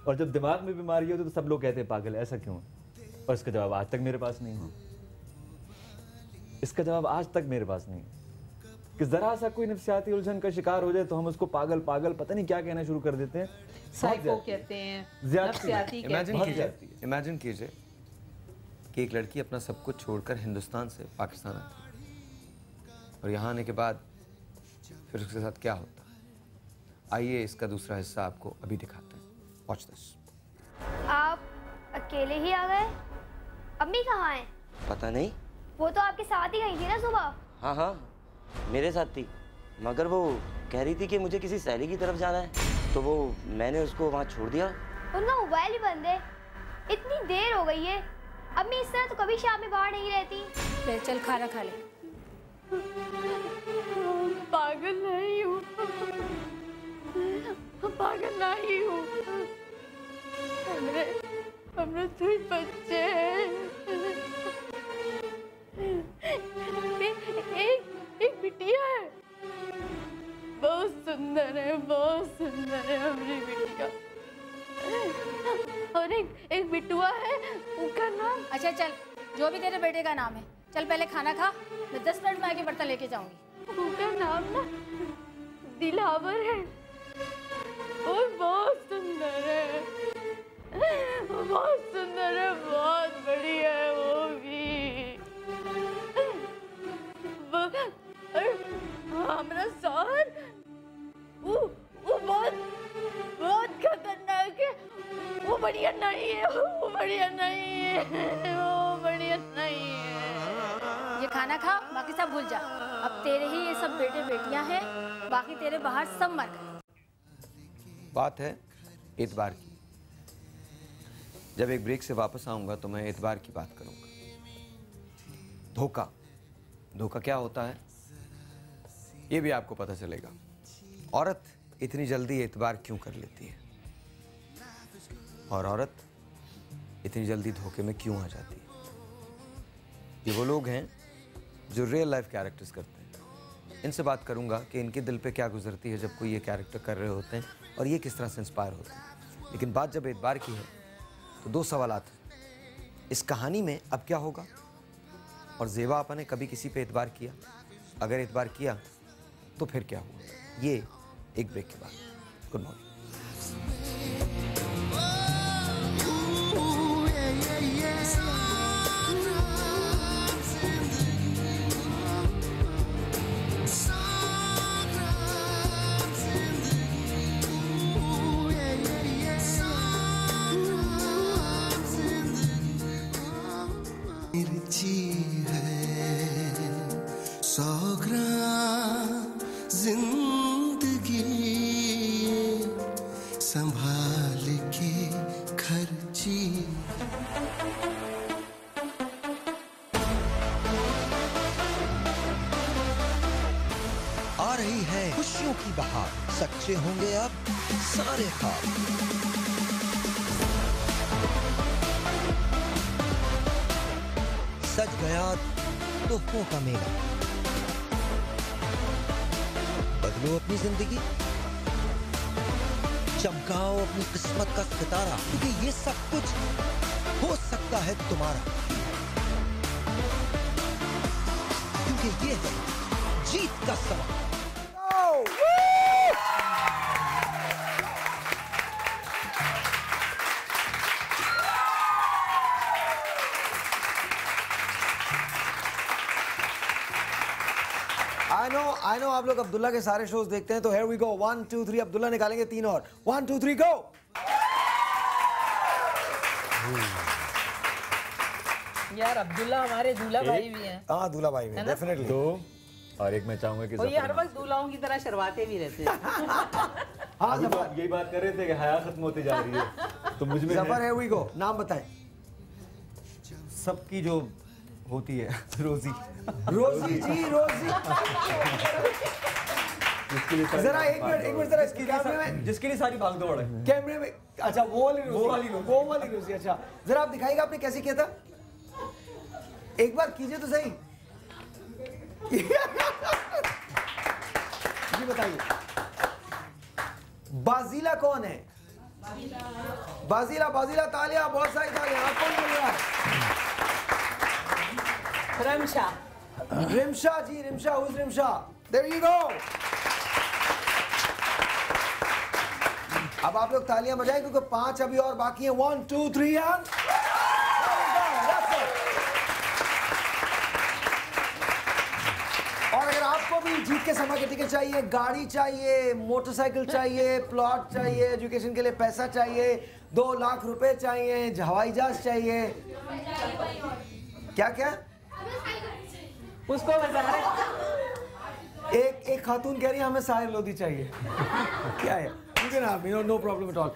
और जब दिमाग में बीमारी होती है तो सब लोग कहते हैं पागल, ऐसा क्यों? और इसका जवाब आज तक मेरे पास नहीं है। इसका जवाब आज तक मेरे पास नहीं है कि जरा सा कोई नफ्सियाती उलझन का शिकार हो जाए तो हम उसको पागल पता नहीं क्या कहना शुरू कर देते हैं। साइको कहते हैं, नफ्सियाती कहते हैं। इमेजिन कीजिए कि एक लड़की अपना सब कुछ छोड़कर हिंदुस्तान से पाकिस्तान आती है और यहाँ आने के बाद फिर उसके साथ क्या होता है। आइए इसका दूसरा हिस्सा आपको अभी दिखाते हैं। Watch this. आप अकेले ही आ गए? अम्मी कहाँ हैं? पता नहीं। वो तो आपके साथ ही गई थी ना सुबह। हाँ हाँ मेरे साथ थी, मगर वो कह रही थी कि मुझे किसी सहेली की तरफ जाना है, तो वो मैंने उसको वहाँ छोड़ दिया। उनका मोबाइल ही बंद है, इतनी देर हो गई है। अम्मी इस तरह तो कभी शाम में बाहर नहीं रहती। ले चल खाना खा ले। पागल नहीं हूँ, पागल नहीं हूँ। हमने दो बच्चे हैं। एक बिटिया है, बहुत सुंदर है, बहुत सुंदर है हमारी बिटिया। और एक बिटुआ है, उसका नाम। अच्छा चल, जो भी तेरे बेटे का नाम है, चल पहले खाना खा, मैं 10 मिनट में आके बर्तन लेके जाऊंगी। उसका नाम ना दिलावर है और बहुत सुंदर है, बहुत सुंदर है, बहुत बड़ी है वो भी। हमारा शौहर वो बहुत खतरनाक है। बढ़िया नहीं है, वो बढ़िया नहीं है, वो बढ़िया नहीं है। ये खाना खा, बाकी सब भूल जा। अब तेरे ही ये सब बेटे बेटियां हैं, बाकी तेरे बाहर सब मर गए। बात है एतबार की। जब एक ब्रेक से वापस आऊंगा तो मैं एतबार की बात करूंगा। धोखा, धोखा क्या होता है ये भी आपको पता चलेगा। औरत इतनी जल्दी एतबार क्यों कर लेती है और औरत इतनी जल्दी धोखे में क्यों आ जाती है। ये वो लोग हैं जो रियल लाइफ कैरेक्टर्स करते हैं। इनसे बात करूंगा कि इनके दिल पे क्या गुजरती है जब कोई ये कैरेक्टर कर रहे होते हैं और ये किस तरह से इंस्पायर होते हैं। लेकिन बात जब एतबार की है तो दो सवालात हैं। इस कहानी में अब क्या होगा और ज़ेबा आपा ने कभी किसी पे एतबार किया? अगर एतबार किया तो फिर क्या हुआ? ये एक ब्रेक के बाद। Good morning. मिर्ची है 100 ग्राम जिंदगी संभाल के खर्ची। आ रही है खुशियों की बहार, सच्चे होंगे अब सारे ख्वाब। सज गया तोहफों का मेला, बदलो अपनी जिंदगी, चमकाओ अपनी किस्मत का सितारा, क्योंकि ये सब कुछ हो सकता है तुम्हारा, क्योंकि ये है जीत का समा। I know आप लोग अब्दुल्ला के सारे शोज देखते हैं, तो here we go 1 2 3 अब्दुल्ला निकालेंगे 3 और 1 2 3 go। यार अब्दुल्ला हमारे दूल्हा भाई भी हैं। हाँ दूल्हा भाई भी डेफिनेटली। दो और एक मैं चाहूंगा कि और ये हर वक्त दूल्हाओं की तरह शर्माते भी रहते हैं। हाँ तो आप यही बात कर रहे थे कि हया खत्म होती जा रही है तो मुझ में जफर here we go। नाम बताएं। सबकी जो होती है रोजी। रोजी जी रोजी। जरा एक मिनट जरा इसकी कैमरे में, जिसके लिए सारी भाग दौड़ है कैमरे में। अच्छा वो वाली रोजी। अच्छा जरा आप दिखाइएगा आपने कैसे किया था, एक बार कीजिए तो सही। जी बताइए बाजीला कौन है? बाजीला तालियां, बहुत सारी तालियां। आप कौन बोल रहा है? रिमशा जी, Rimsha who's Rimsha? There you go। अब आप लोग तालियां बजाएं क्योंकि 5 अभी और बाकी हैं। 1 2 3 and और अगर आपको भी जीत के समय के टिकट चाहिए, गाड़ी चाहिए, मोटरसाइकिल चाहिए, प्लॉट चाहिए, एजुकेशन के लिए पैसा चाहिए, 2 लाख रुपए चाहिए, हवाई जहाज चाहिए, क्या क्या उसको एक खातून कह रही है हमें साहिर लोधी चाहिए। क्या है नो प्रॉब्लम एट ऑल।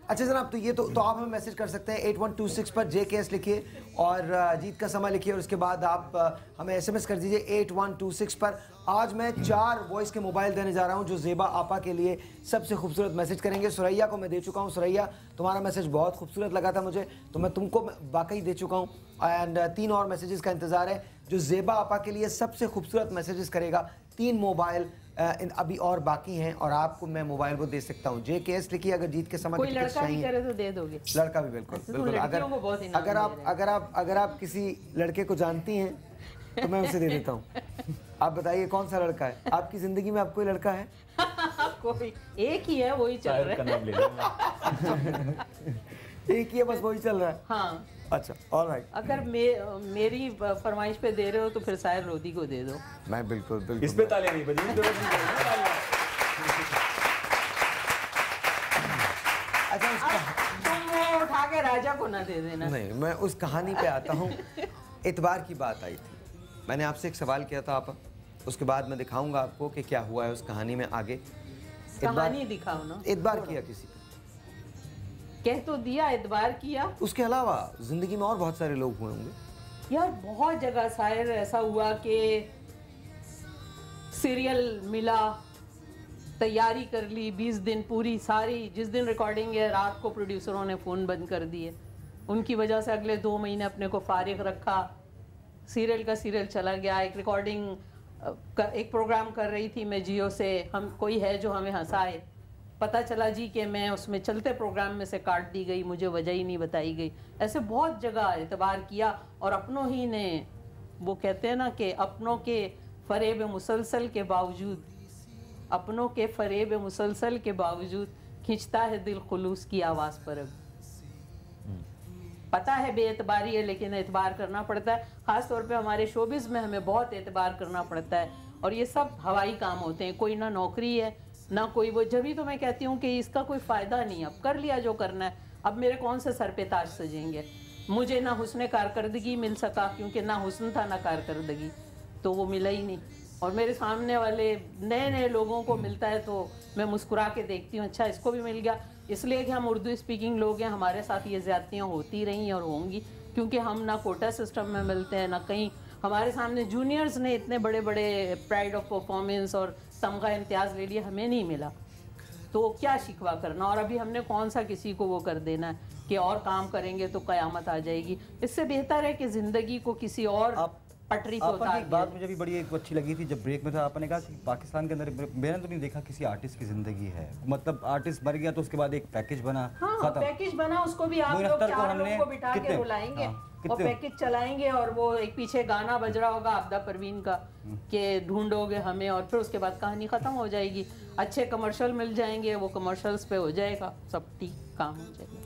अच्छा जनाब तो ये तो आप हमें मैसेज कर सकते हैं 8126 पर JKS लिखिए और जीत का समय लिखिए और उसके बाद आप हमें SMS कर दीजिए 8126 पर। आज मैं 4 वॉइस के मोबाइल देने जा रहा हूं जो ज़ेबा आपा के लिए सबसे खूबसूरत मैसेज करेंगे। सुरैया को मैं दे चुका हूं। सुरैया तुम्हारा मैसेज बहुत खूबसूरत लगा था मुझे, तो मैं तुमको वाकई दे चुका हूं। एंड 3 और मैसेजेस का इंतज़ार है जो ज़ेबा आपा के लिए सबसे खूबसूरत मैसेजेस करेगा। 3 मोबाइल अभी और बाकी हैं और आपको मैं मोबाइल वो दे सकता हूँ। JKS लिखिए अगर जीत के समय कोई लड़का भी करे तो दे दोगे? लड़का भी बिल्कुल। अगर आप किसी लड़के को जानती हैं तो मैं उसे दे देता हूँ। आप बताइए कौन सा लड़का है आपकी जिंदगी में? आप कोई लड़का है? कोई एक ही है, वही चल रहा है। एक ही है बस, वही चल रहा है। हाँ अच्छा ऑलराइट। अगर मेरी फरमाइश पे दे रहे हो तो फिर साहिर लोधी को दे दो। मैं बिल्कुल इस पे तालियां नहीं बजी। अच्छा के राजा को ना दे देना। नहीं, मैं उस कहानी पे आता हूँ। एतबार की बात आई थी, मैंने आपसे एक सवाल किया था आप, उसके बाद मैं दिखाऊंगा आपको कि क्या हुआ है उस कहानी में आगे। कहानी दिखाओ ना। एतबार किया किसी पे, कह तो दिया एतबार किया। उसके अलावा जिंदगी में और बहुत सारे लोग हुए होंगे यार, बहुत जगह शायद ऐसा हुआ कि सीरियल मिला, तैयारी कर ली 20 दिन पूरी सारी, जिस दिन रिकॉर्डिंग है रात को प्रोड्यूसरों ने फ़ोन बंद कर दिए, उनकी वजह से अगले 2 महीने अपने को फारिग रखा। सीरियल का सीरियल चला गया। एक रिकॉर्डिंग एक प्रोग्राम कर रही थी मैं जियो से, हम कोई है जो हमें हंसाए, पता चला जी कि मैं उसमें चलते प्रोग्राम में से काट दी गई, मुझे वजह ही नहीं बताई गई। ऐसे बहुत जगह एतबार किया और अपनों ही ने, वो कहते हैं ना कि अपनों के फरेब मुसलसल के बावजूद, अपनों के फरेब मुसलसल के बावजूद खींचता है दिल खुलूस की आवाज़ पर। अब पता है बेएतबारी है, लेकिन एतबार करना पड़ता है। ख़ास तौर पे हमारे शोबिज़ में हमें बहुत एतबार करना पड़ता है, और ये सब हवाई काम होते हैं। कोई ना नौकरी है ना कोई वो, जब भी तो मैं कहती हूँ कि इसका कोई फ़ायदा नहीं, अब कर लिया जो करना है, अब मेरे कौन से सर पे ताज सजेंगे। मुझे ना हुस्न कारकर्दगी मिल सका, क्योंकि ना हुस्न था ना कारकर्दगी, तो वो मिला ही नहीं। और मेरे सामने वाले नए नए लोगों को मिलता है तो मैं मुस्कुरा के देखती हूँ, अच्छा इसको भी मिल गया। इसलिए कि हम उर्दू स्पीकिंग लोग हैं, हमारे साथ ये ज़्यादतियाँ होती रही और होंगी, क्योंकि हम ना कोटा सिस्टम में मिलते हैं ना कहीं। हमारे सामने जूनियर्स ने इतने बड़े बड़े प्राइड ऑफ परफॉर्मेंस और तमगा इम्तियाज़ ले लिए, हमें नहीं मिला, तो क्या शिकवा करना। और अभी हमने कौन सा किसी को वो कर देना है कि और काम करेंगे तो क़यामत आ जाएगी। इससे बेहतर है कि ज़िंदगी को किसी और पटरी पे उतार। एक बात मुझे भी बड़ी एक अच्छी लगी थी जब ब्रेक में था, आपने कहा कि पाकिस्तान के अंदर मैंने तो नहीं देखा किसी आर्टिस्ट की जिंदगी है, मतलब आर्टिस्ट मर गया तो उसके बाद एक पैकेज बना, हाँ, पैकेज बना, उसको भी आप लोग 4 लोगों को बिठा के रुलाएंगे और पैकेज चलाएंगे, और वो एक पीछे गाना बज रहा होगा आबदा परवीन का कि ढूंढोगे हमें, और फिर उसके बाद कहानी खत्म हो जाएगी। अच्छे कमर्शियल मिल जाएंगे, वो कमर्शियल्स पे हो जाएगा, सब ठीक काम हो जाएगा।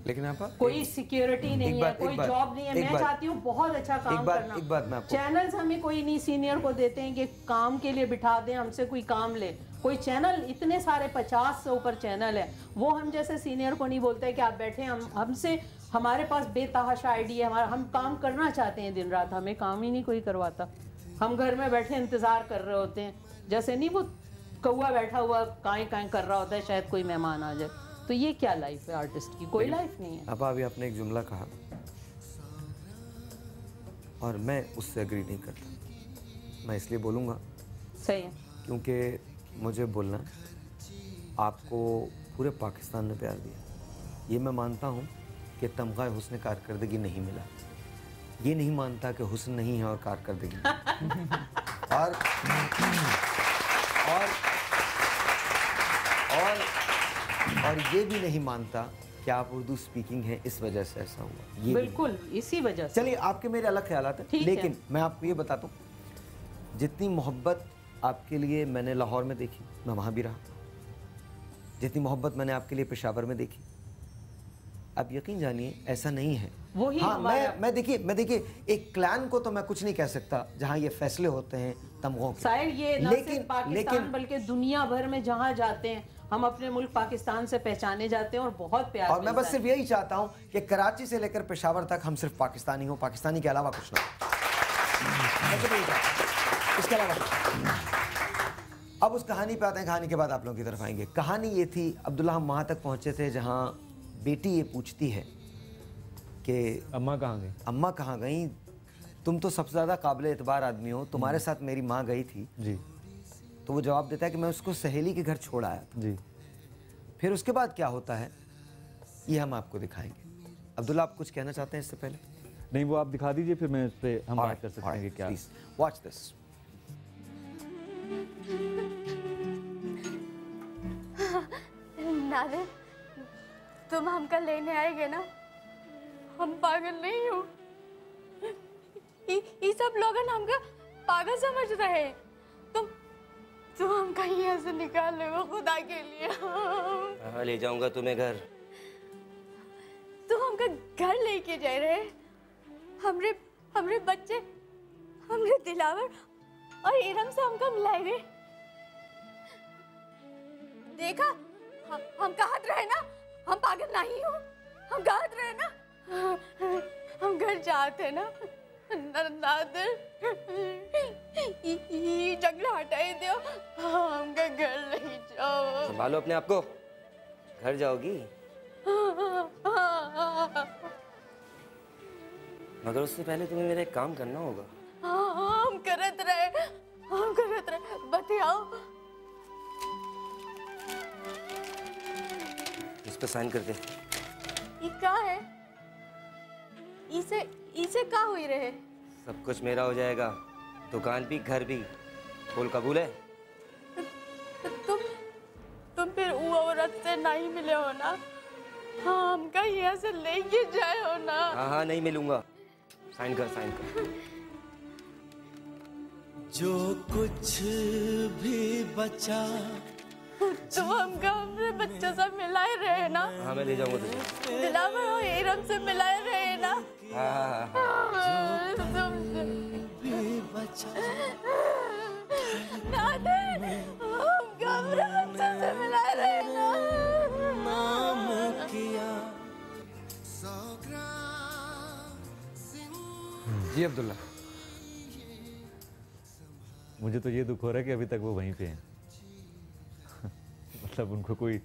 लेकिन आप कोई सिक्योरिटी नहीं है, कोई जॉब नहीं है। मैं चाहती हूँ बहुत अच्छा काम करना। एक बात मैं आपको, चैनल्स हमें कोई नहीं सीनियर को देते हैं कि काम के लिए बिठा दें, हमसे कोई काम ले। कोई चैनल, इतने सारे 50 से ऊपर चैनल है, वो हम जैसे सीनियर को नहीं बोलते कि आप बैठे, हमसे, हमारे पास बेतहाशा आइडिया, हमारा, हम काम करना चाहते हैं दिन रात, हमें काम ही नहीं कोई करवाता। हम घर में बैठे इंतज़ार कर रहे होते हैं, जैसे नहीं वो कौआ बैठा हुआ काएं काएं कर रहा होता है, शायद कोई मेहमान आ जाए। तो ये क्या लाइफ है आर्टिस्ट की? कोई लाइफ नहीं है। अब अभी आपने एक जुमला कहा और मैं उससे एग्री नहीं करता। मैं इसलिए बोलूँगा, सही है, क्योंकि मुझे बोलना, आपको पूरे पाकिस्तान ने प्यार दिया, ये मैं मानता हूँ कि तमगा हुस्न कारकर्दगी नहीं मिला, ये नहीं मानता कि हुस्न नहीं है और कारकर्दगी और ये भी नहीं मानता कि आप उर्दू स्पीकिंग हैं, इस वजह से ऐसा हुआ। ये बिल्कुल इसी वजह से। चलिए, आपके मेरे अलग ख्यालात हैं, लेकिन मैं आपको ये बताता हूँ, जितनी मोहब्बत आपके लिए मैंने लाहौर में देखी, मैं वहाँ भी रहा, जितनी मोहब्बत मैंने आपके लिए पेशावर में देखी, आप यकीन जानिए ऐसा नहीं है। हाँ, मैं देखिए एक क्लैन को तो मैं कुछ नहीं कह सकता जहाँ ये फैसले होते हैं तमगों के। शायद ये न सिर्फ पाकिस्तान बल्कि दुनिया भर में जहाँ जाते हैं, हम अपने मुल्क पाकिस्तान से पहचाने जाते हैं और बहुत प्यार। और मैं बस सिर्फ यही चाहता हूँ कि कराची से लेकर पेशावर तक हम सिर्फ पाकिस्तानी हो, पाकिस्तानी के अलावा कुछ ना, इसके अलावा। अब उस कहानी पे आते हैं, कहानी के बाद आप लोगों की तरफ आएंगे। कहानी ये थी, अब्दुल्ला हम वहाँ तक पहुँचे थे जहाँ बेटी ये पूछती है कि अम्मा कहाँ गई, अम्मा कहाँ गई, तुम तो सबसे ज़्यादा काबिल एतबार आदमी हो, तुम्हारे साथ मेरी माँ गई थी जी। तो वो जवाब देता है कि मैं उसको सहेली के घर छोड़ आया था जी। फिर उसके बाद क्या होता है ये हम आपको दिखाएंगे। अब्दुल्ला, आप कुछ कहना चाहते हैं इससे पहले? नहीं, वो आप दिखा दीजिए, फिर मैं इस पे हम बात कर सकते हैं कि क्या। Watch this. नादिर, तुम हमका लेने आएगे ना, हम पागल नहीं हो। ये सब लोग हमका पागल समझ रहे हैं। तुम हमका यहाँ से निकाल लो खुदा के लिए। हाँ, ले जाऊंगा तुम्हें घर। तुम हमका घर लेके जा रहे, हमरे बच्चे, हमरे दिलावर और इरम से हमका मिलाए गए। देखा, हम कहत रहे ना, हम पागल नहीं हो, हम कहा रहे ना, हम घर जाते ना नादर, ये जंगला हटाई दो, हमका घर नहीं जाओ। संभालो अपने आप को, घर जाओगी मगर उससे पहले तुम्हें मेरा एक काम करना होगा। हम करत रहे, बताओ। इस पे साइन कर दे। ये क्या है? इसे क्या हुई रहे? सब कुछ मेरा हो जाएगा, दुकान भी घर भी। बोल कबूल है? तुम फिर वो औरत से नहीं मिले हो ना? हाँ, हमका यहाँ से लेके जाए हो ना? हाँ नहीं मिलूंगा। साइन कर, साइन कर। जो कुछ भी बचा तुम हमका हमसे बच्चों से मिलाए रहे ना? हाँ मैं ले जाऊंगा तुझे। दिलावर और इरम से मिलाए रहे ना? हाँ। भी बचा नादर, हमका हमसे बच्चों से मिलाए रहे ना? नाम किया। जी अब्दुल्ला, मुझे तो ये दुख हो रहा है कि अभी तक वो वहीं पे हैं। मतलब उनको कोई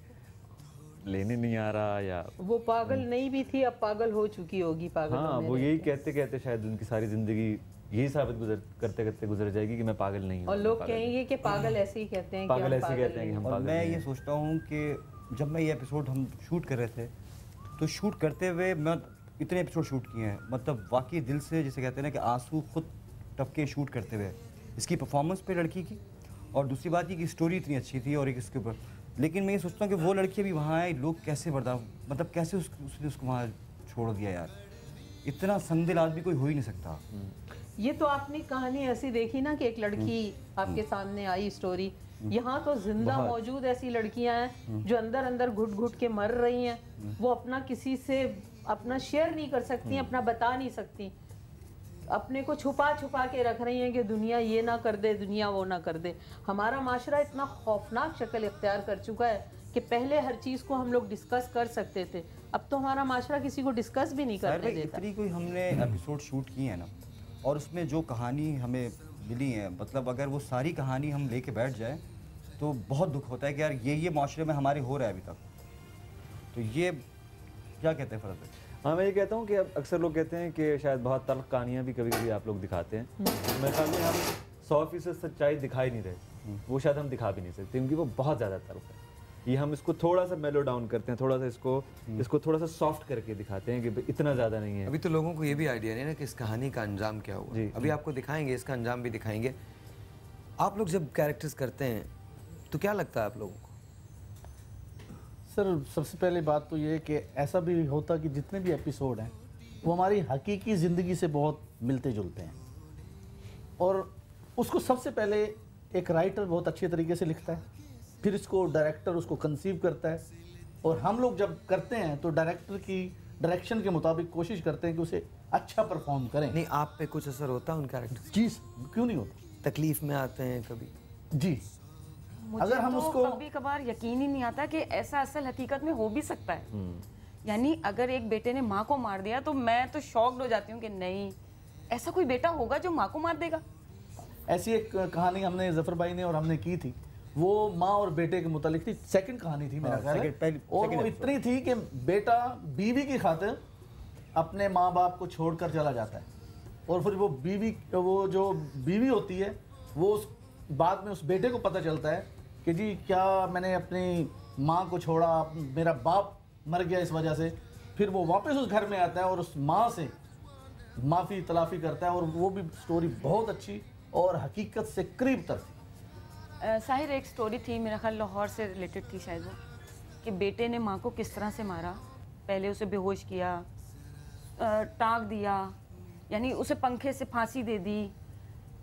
लेने नहीं आ रहा, या वो पागल नहीं भी थी, अब पागल हो चुकी होगी। पागल हाँ, वो यही कहते कहते शायद उनकी सारी जिंदगी यही साबित करते करते गुजर जाएगी कि मैं पागल नहीं हूँ। और लोग कहेंगे कि पागल ऐसे ही कहते हैं, पागल ऐसे कहते हैं कि हम और पागल मैं नहीं ये हैं। सोचता हूँ कि जब मैं ये एपिसोड हम शूट कर रहे थे, तो शूट करते हुए मैं इतने एपिसोड शूट किए हैं, मतलब वाकई दिल से, जिसे कहते हैं ना कि आंसू खुद टपके शूट करते हुए। इसकी परफॉर्मेंस पे लड़की की, और दूसरी बात ये कि स्टोरी इतनी अच्छी थी, और एक इसके ऊपर। लेकिन मैं ये सोचता हूँ कि वो लड़की भी वहाँ है, लोग कैसे बर्दाश्त, मतलब कैसे उसने उसको वहाँ छोड़ दिया यार। इतना संदिल आदमी कोई हो ही नहीं सकता। ये तो आपने कहानी ऐसी देखी ना कि एक लड़की आपके सामने आई स्टोरी। यहाँ तो जिंदा मौजूद ऐसी लड़कियां हैं जो अंदर अंदर घुट घुट के मर रही हैं। वो अपना किसी से अपना शेयर नहीं कर सकती, अपना बता नहीं सकती, अपने को छुपा छुपा के रख रही हैं कि दुनिया ये ना कर दे, दुनिया वो ना कर दे। हमारा माशरा इतना खौफनाक शक्ल इख्तियार कर चुका है कि पहले हर चीज़ को हम लोग डिस्कस कर सकते थे, अब तो हमारा माशरा किसी को डिस्कस भी नहीं करने देता। इतनी कोई हमने एपिसोड शूट किए हैं ना, और उसमें जो कहानी हमें मिली है, मतलब अगर वो सारी कहानी हम लेके बैठ जाए तो बहुत दुख होता है कि यार ये माशरे में हमारे हो रहा है अभी तक। तो ये क्या कहते हैं फर्ज है? हाँ, मैं ये कहता हूँ कि अब अक्सर लोग कहते हैं कि शायद बहुत तल्ख कहानियाँ भी कभी कभी आप लोग दिखाते हैं। मेरे ख्याल में हम 100% सच्चाई दिखा ही नहीं रहे, वो शायद हम दिखा भी नहीं सकते क्योंकि वो बहुत ज़्यादा तल्ख है। ये हम इसको थोड़ा सा मेलो डाउन करते हैं, थोड़ा सा इसको थोड़ा सा सॉफ्ट करके दिखाते हैं कि इतना ज़्यादा नहीं है। अभी तो लोगों को ये भी आइडिया नहीं ना कि इस कहानी का अंजाम क्या हुआ। अभी आपको दिखाएंगे, इसका अंजाम भी दिखाएंगे। आप लोग जब कैरेक्टर्स करते हैं तो क्या लगता है आप लोगों को? सर, सबसे पहले बात तो ये है कि ऐसा भी होता कि जितने भी एपिसोड हैं वो हमारी हकीकी ज़िंदगी से बहुत मिलते जुलते हैं, और उसको सबसे पहले एक राइटर बहुत अच्छे तरीके से लिखता है, फिर इसको डायरेक्टर उसको कंसीव करता है, और हम लोग जब करते हैं तो डायरेक्टर की डायरेक्शन के मुताबिक कोशिश करते हैं कि उसे अच्छा परफॉर्म करें। नहीं, आप पे कुछ असर होता है उन कैरेक्टर? जी, क्यों नहीं होता। तकलीफ में आते हैं कभी? जी, अगर हम उसको कभी कभार यकीन ही नहीं आता कि ऐसा असल हकीकत में हो भी सकता है। यानी अगर एक बेटे ने माँ को मार दिया तो मैं तो शॉक्ड हो जाती हूँ कि नहीं, ऐसा कोई बेटा होगा जो माँ को मार देगा। ऐसी एक कहानी हमने जफर भाई ने और हमने की थी, वो माँ और बेटे के मुतालिक थी। सेकंड कहानी थी मेरा ख्याल है, और वो इतनी थी कि बेटा बीवी की खातिर अपने माँ बाप को छोड़कर चला जाता है, और फिर वो जो बीवी होती है वो बाद में उस बेटे को पता चलता है कि जी क्या मैंने अपनी माँ को छोड़ा, मेरा बाप मर गया इस वजह से। फिर वो वापस उस घर में आता है और उस माँ से माफ़ी तलाफ़ी करता है, और वो भी स्टोरी बहुत अच्छी और हकीकत से करीब तर थी। साहिर, एक स्टोरी थी मेरा ख्याल लाहौर से रिलेटेड थी शायद वो, कि बेटे ने माँ को किस तरह से मारा। पहले उसे बेहोश किया, टाँग दिया, यानी उसे पंखे से फांसी दे दी।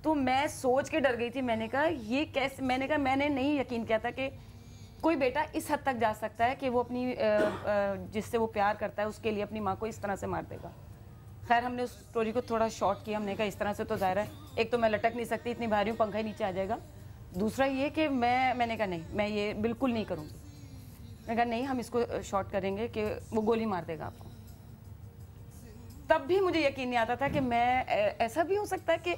तो मैं सोच के डर गई थी, मैंने कहा ये कैसे, मैंने नहीं यकीन किया था कि कोई बेटा इस हद तक जा सकता है कि वो अपनी जिससे वो प्यार करता है उसके लिए अपनी माँ को इस तरह से मार देगा। खैर, हमने उस स्टोरी को थोड़ा शॉर्ट किया। हमने कहा इस तरह से तो ज़ाहिर है, एक तो मैं लटक नहीं सकती, इतनी भारी हूँ, पंखा ही नीचे आ जाएगा। दूसरा ये कि मैंने कहा नहीं, मैं ये बिल्कुल नहीं करूँगी। मैंने कहा नहीं, हम इसको शॉर्ट करेंगे कि वो गोली मार देगा आपको। तब भी मुझे यकीन नहीं आता था कि मैं ऐसा भी हो सकता है कि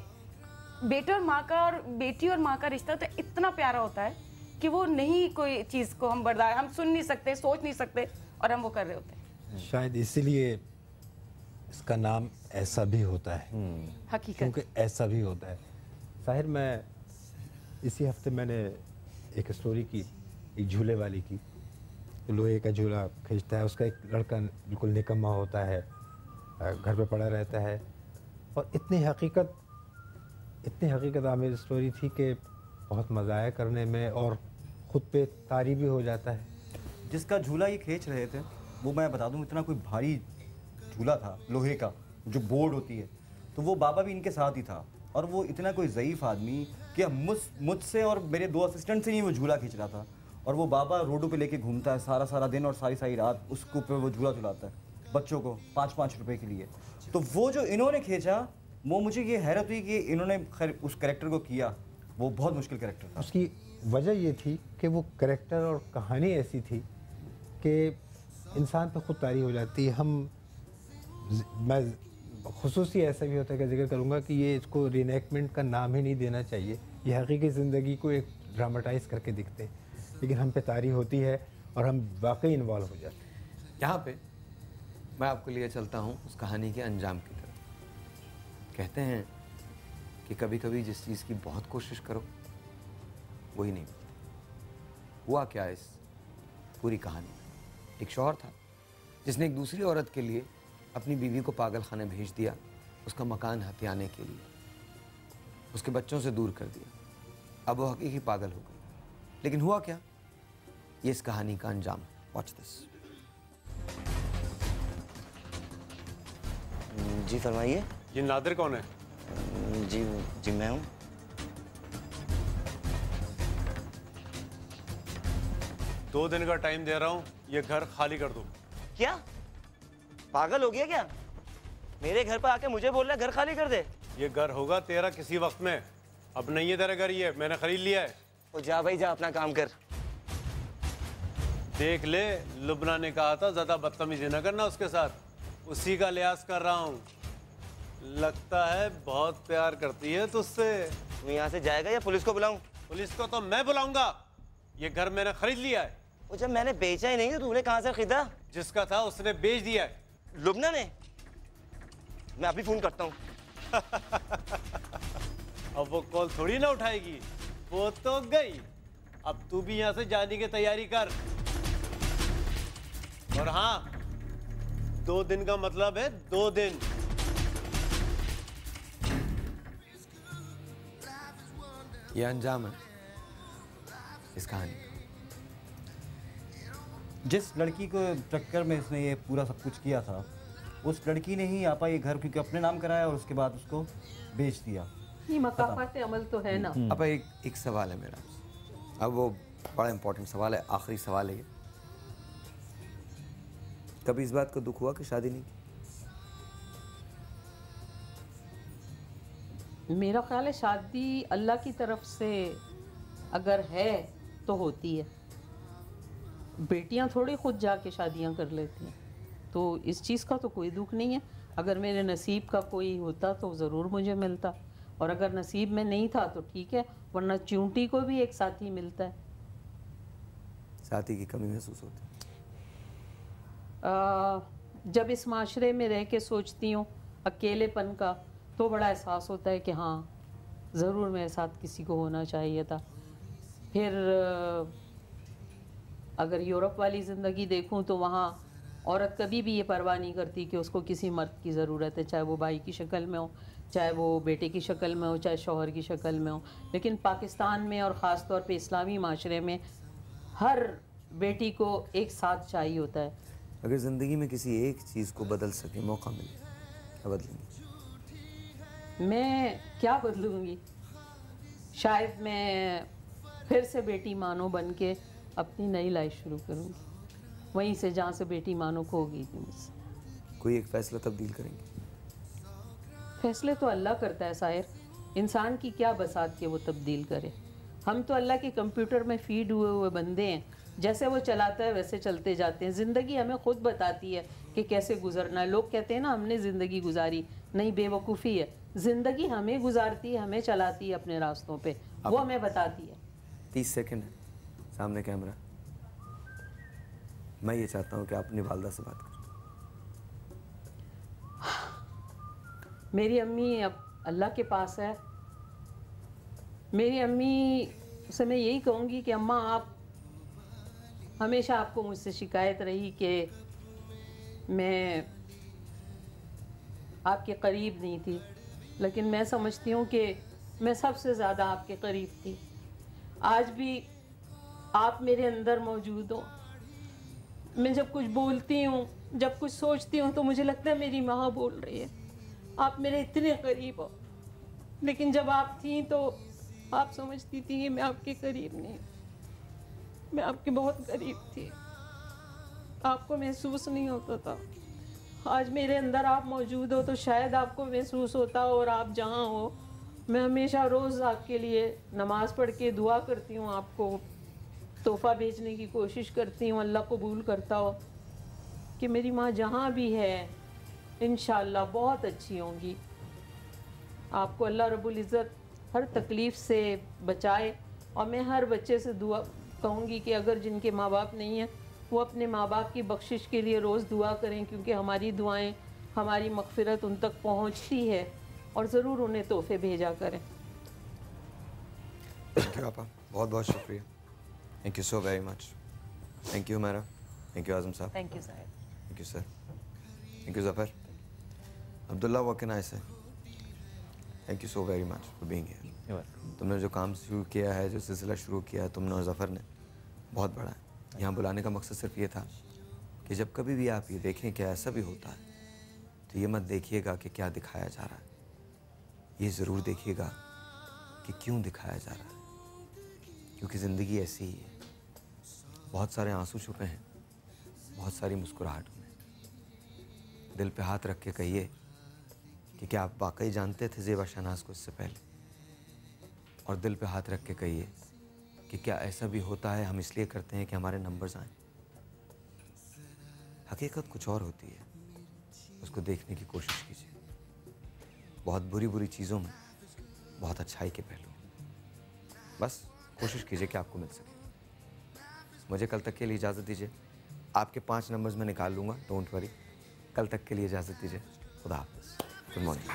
बेटे और माँ का और बेटी और माँ का रिश्ता तो इतना प्यारा होता है कि वो नहीं कोई चीज़ को हम बर्दाश्त, हम सुन नहीं सकते, सोच नहीं सकते और हम वो कर रहे होते हैं। शायद इसीलिए इसका नाम ऐसा भी होता है, हकीकत, क्योंकि ऐसा भी होता है। साहिर, मैं इसी हफ्ते मैंने एक स्टोरी की, एक झूले वाली की। लोहे का झूला खींचता है, उसका एक लड़का बिल्कुल निकम्मा होता है, घर पे पड़ा रहता है, और इतनी हकीकत आमेज़ स्टोरी थी कि बहुत मज़ा आया करने में और ख़ुद पे तारी भी हो जाता है। जिसका झूला ये खींच रहे थे वो मैं बता दूं इतना कोई भारी झूला था लोहे का, जो बोर्ड होती है, तो वो बाबा भी इनके साथ ही था, और वो इतना कोई ज़ईफ़ आदमी कि मुझसे और मेरे 2 असिस्टेंट से ही वो झूला खींच रहा था, और वो बाबा रोडों पे लेके घूमता है सारा दिन और सारी रात उसको पे वो झूला झुलाता है बच्चों को 5-5 रुपए के लिए। तो वो जो इन्होंने खींचा, वो मुझे ये हैरत हुई कि इन्होंने खैर उस कैरेक्टर को किया, वो बहुत मुश्किल कैरेक्टर था। उसकी वजह ये थी कि वो कैरेक्टर और कहानी ऐसी थी कि इंसान पे खुद तारी हो जाती है। मैं खुसूसी ऐसा भी होता है कि जिक्र करूँगा कि ये इसको रीनेक्टमेंट का नाम ही नहीं देना चाहिए, ये हकीकी ज़िंदगी को एक ड्रामाटाइज़ करके दिखते हैं, लेकिन हम पे तारी होती है और हम वाकई इन्वॉल्व हो जाते हैं। यहाँ पे मैं आपको लिए चलता हूँ उस कहानी के अंजाम की तरफ। कहते हैं कि कभी कभी जिस चीज़ की बहुत कोशिश करो वही नहीं मिलती। हुआ क्या इस पूरी कहानी में? एक शौहर था जिसने एक दूसरी औरत के लिए अपनी बीवी को पागल खाने भेज दिया, उसका मकान हथियाने के लिए, उसके बच्चों से दूर कर दिया। अब वो हकीकी पागल हो गई। लेकिन हुआ क्या, ये इस कहानी का अंजाम। Watch this. जी फरमाइए। ये नादिर कौन है? जी मैं हूँ। दो दिन का टाइम दे रहा हूँ, ये घर खाली कर दो। क्या पागल हो गया क्या? मेरे घर पर आके मुझे बोल रहा है घर खाली कर दे? ये घर होगा तेरा किसी वक्त में, अब नहीं है तेरा घर, ये मैंने खरीद लिया है। ओ जा भाई जा, अपना काम कर। देख ले, लुबना ने कहा था ज्यादा बदतमीजी न करना उसके साथ, उसी का लिहाज कर रहा हूँ। लगता है बहुत प्यार करती है तुझसे। तू यहाँ से जाएगा या पुलिस को बुलाऊं? पुलिस को तो मैं बुलाऊंगा, ये घर मैंने खरीद लिया है। वो जब मैंने बेचा ही नहीं तो तूने कहाँ से खरीदा? जिसका था उसने बेच दिया है। लुबना ने? मैं अभी फोन करता हूँ। अब वो कॉल थोड़ी ना उठाएगी, वो तो गई। अब तू भी यहाँ से जाने की तैयारी कर। और हाँ, 2 दिन का मतलब है 2 दिन। ये अंजाम है इस कहानी का। जिस लड़की को चक्कर में इसने ये पूरा सब कुछ किया था, उस लड़की ने ही आपा ये घर क्योंकि अपने नाम कराया और उसके बाद उसको बेच दिया। ये मकाफात अमल तो है ना। अब एक सवाल है मेरा, अब वो बड़ा इंपॉर्टेंट सवाल है, आखिरी सवाल है ये। कभी इस बात का दुख हुआ कि शादी नहीं की? मेरा ख्याल है शादी अल्लाह की तरफ से अगर है तो होती है। बेटियां थोड़ी खुद जाके शादियां कर लेती हैं, तो इस चीज़ का तो कोई दुख नहीं है। अगर मेरे नसीब का कोई होता तो ज़रूर मुझे मिलता, और अगर नसीब में नहीं था तो ठीक है, वरना चूंटी को भी एक साथी मिलता है। साथी की कमी महसूस होती? जब इस माशरे में रह के सोचती हूँ अकेलेपन का, तो बड़ा एहसास होता है कि हाँ ज़रूर मेरे साथ किसी को होना चाहिए था। फिर अगर यूरोप वाली ज़िंदगी देखूँ तो वहाँ औरत कभी भी ये परवाह नहीं करती कि उसको किसी मर्द की ज़रूरत है, चाहे वो भाई की शक्ल में हो, चाहे वो बेटे की शक्ल में हो, चाहे शौहर की शक्ल में हो। लेकिन पाकिस्तान में और ख़ास तौर पे इस्लामी माशरे में हर बेटी को एक साथ चाहिए होता है। अगर ज़िंदगी में किसी एक चीज़ को बदल सके, मौका मिले, क्या बदलेंगे? मैं क्या बदलूँगी? शायद मैं फिर से बेटी मानो बन के अपनी नई लाइफ शुरू करूँगी, वहीं से जहाँ से बेटी मानो खो गई थी मुझसे। कोई एक फ़ैसला तब्दील करेंगे? फैसले तो अल्लाह करता है साहिर, इंसान की क्या बसात के वो तब्दील करे। हम तो अल्लाह के कंप्यूटर में फीड हुए बंदे हैं, जैसे वो चलाता है वैसे चलते जाते हैं। ज़िंदगी हमें खुद बताती है कि कैसे गुजरना है। लोग कहते हैं ना हमने ज़िंदगी गुजारी, नहीं, बेवकूफ़ी है। ज़िंदगी हमें गुजारती है, हमें चलाती है अपने रास्तों पे, वो हमें बताती है। 30 सेकंड है, सामने कैमरा। मैं ये चाहता हूँ कि आप अपनी वालदा से बात करें। मेरी अम्मी अब अल्लाह के पास है। मेरी अम्मी से मैं यही कहूँगी कि अम्मा, आप हमेशा, आपको मुझसे शिकायत रही कि मैं आपके करीब नहीं थी, लेकिन मैं समझती हूँ कि मैं सबसे ज़्यादा आपके करीब थी। आज भी आप मेरे अंदर मौजूद हो। मैं जब कुछ बोलती हूँ, जब कुछ सोचती हूँ, तो मुझे लगता है मेरी माँ बोल रही है। आप मेरे इतने करीब हो, लेकिन जब आप थी तो आप समझती थी कि मैं आपके करीब नहीं, मैं आपके बहुत करीब थी, आपको महसूस नहीं होता था। आज मेरे अंदर आप मौजूद हो तो शायद आपको महसूस होता हो। और आप जहाँ हो, मैं हमेशा रोज़ आपके लिए नमाज़ पढ़ के दुआ करती हूँ, आपको तोहफ़ा भेजने की कोशिश करती हूँ, अल्लाह कबूल करता हो कि मेरी माँ जहाँ भी है इंशाअल्लाह बहुत अच्छी होंगी। आपको अल्लाह रब्बुल इज़्ज़त हर तकलीफ़ से बचाए। और मैं हर बच्चे से दुआ कहूँगी कि अगर जिनके माँ बाप नहीं हैं, वो अपने माँ बाप की बख्शिश के लिए रोज़ दुआ करें, क्योंकि हमारी दुआएं, हमारी मग़फ़िरत उन तक पहुँचती है। और ज़रूर उन्हें तोहफ़े भेजा करें। थैंक यू आपा, बहुत बहुत शुक्रिया। Thank you so very much. Thank you मेरा, थैंक यू आज़म साहब, thank you sir, thank you sir, thank you Zafar. Abdullah, what can I say? Thank you so very much for being here. तुमने जो काम शुरू किया है, जो सिलसिला शुरू किया है तुमने और ज़फ़र ने, बहुत बड़ा है। यहाँ बुलाने का मकसद सिर्फ ये था कि जब कभी भी आप ये देखें कि ऐसा भी होता है, तो ये मत देखिएगा कि क्या दिखाया जा रहा है, ये ज़रूर देखिएगा कि क्यों दिखाया जा रहा है। क्योंकि ज़िंदगी ऐसी ही है, बहुत सारे आंसू छुपे हैं, बहुत सारी मुस्कुराहटों में। दिल पे हाथ रख के कहिए कि क्या आप वाकई जानते थे ज़ेबा शहनाज को इससे पहले? और दिल पे हाथ रख के कहिए कि क्या ऐसा भी होता है, हम इसलिए करते हैं कि हमारे नंबर्स आएँ। हकीकत कुछ और होती है, उसको देखने की कोशिश कीजिए। बहुत बुरी बुरी चीज़ों में बहुत अच्छाई के पहलू, बस कोशिश कीजिए कि आपको मिल सके। मुझे कल तक के लिए इजाज़त दीजिए। आपके 5 नंबर्स मैं निकाल लूँगा, डोंट वरी। कल तक के लिए इजाज़त दीजिए। खुदा हाफ़िज़। Good morning.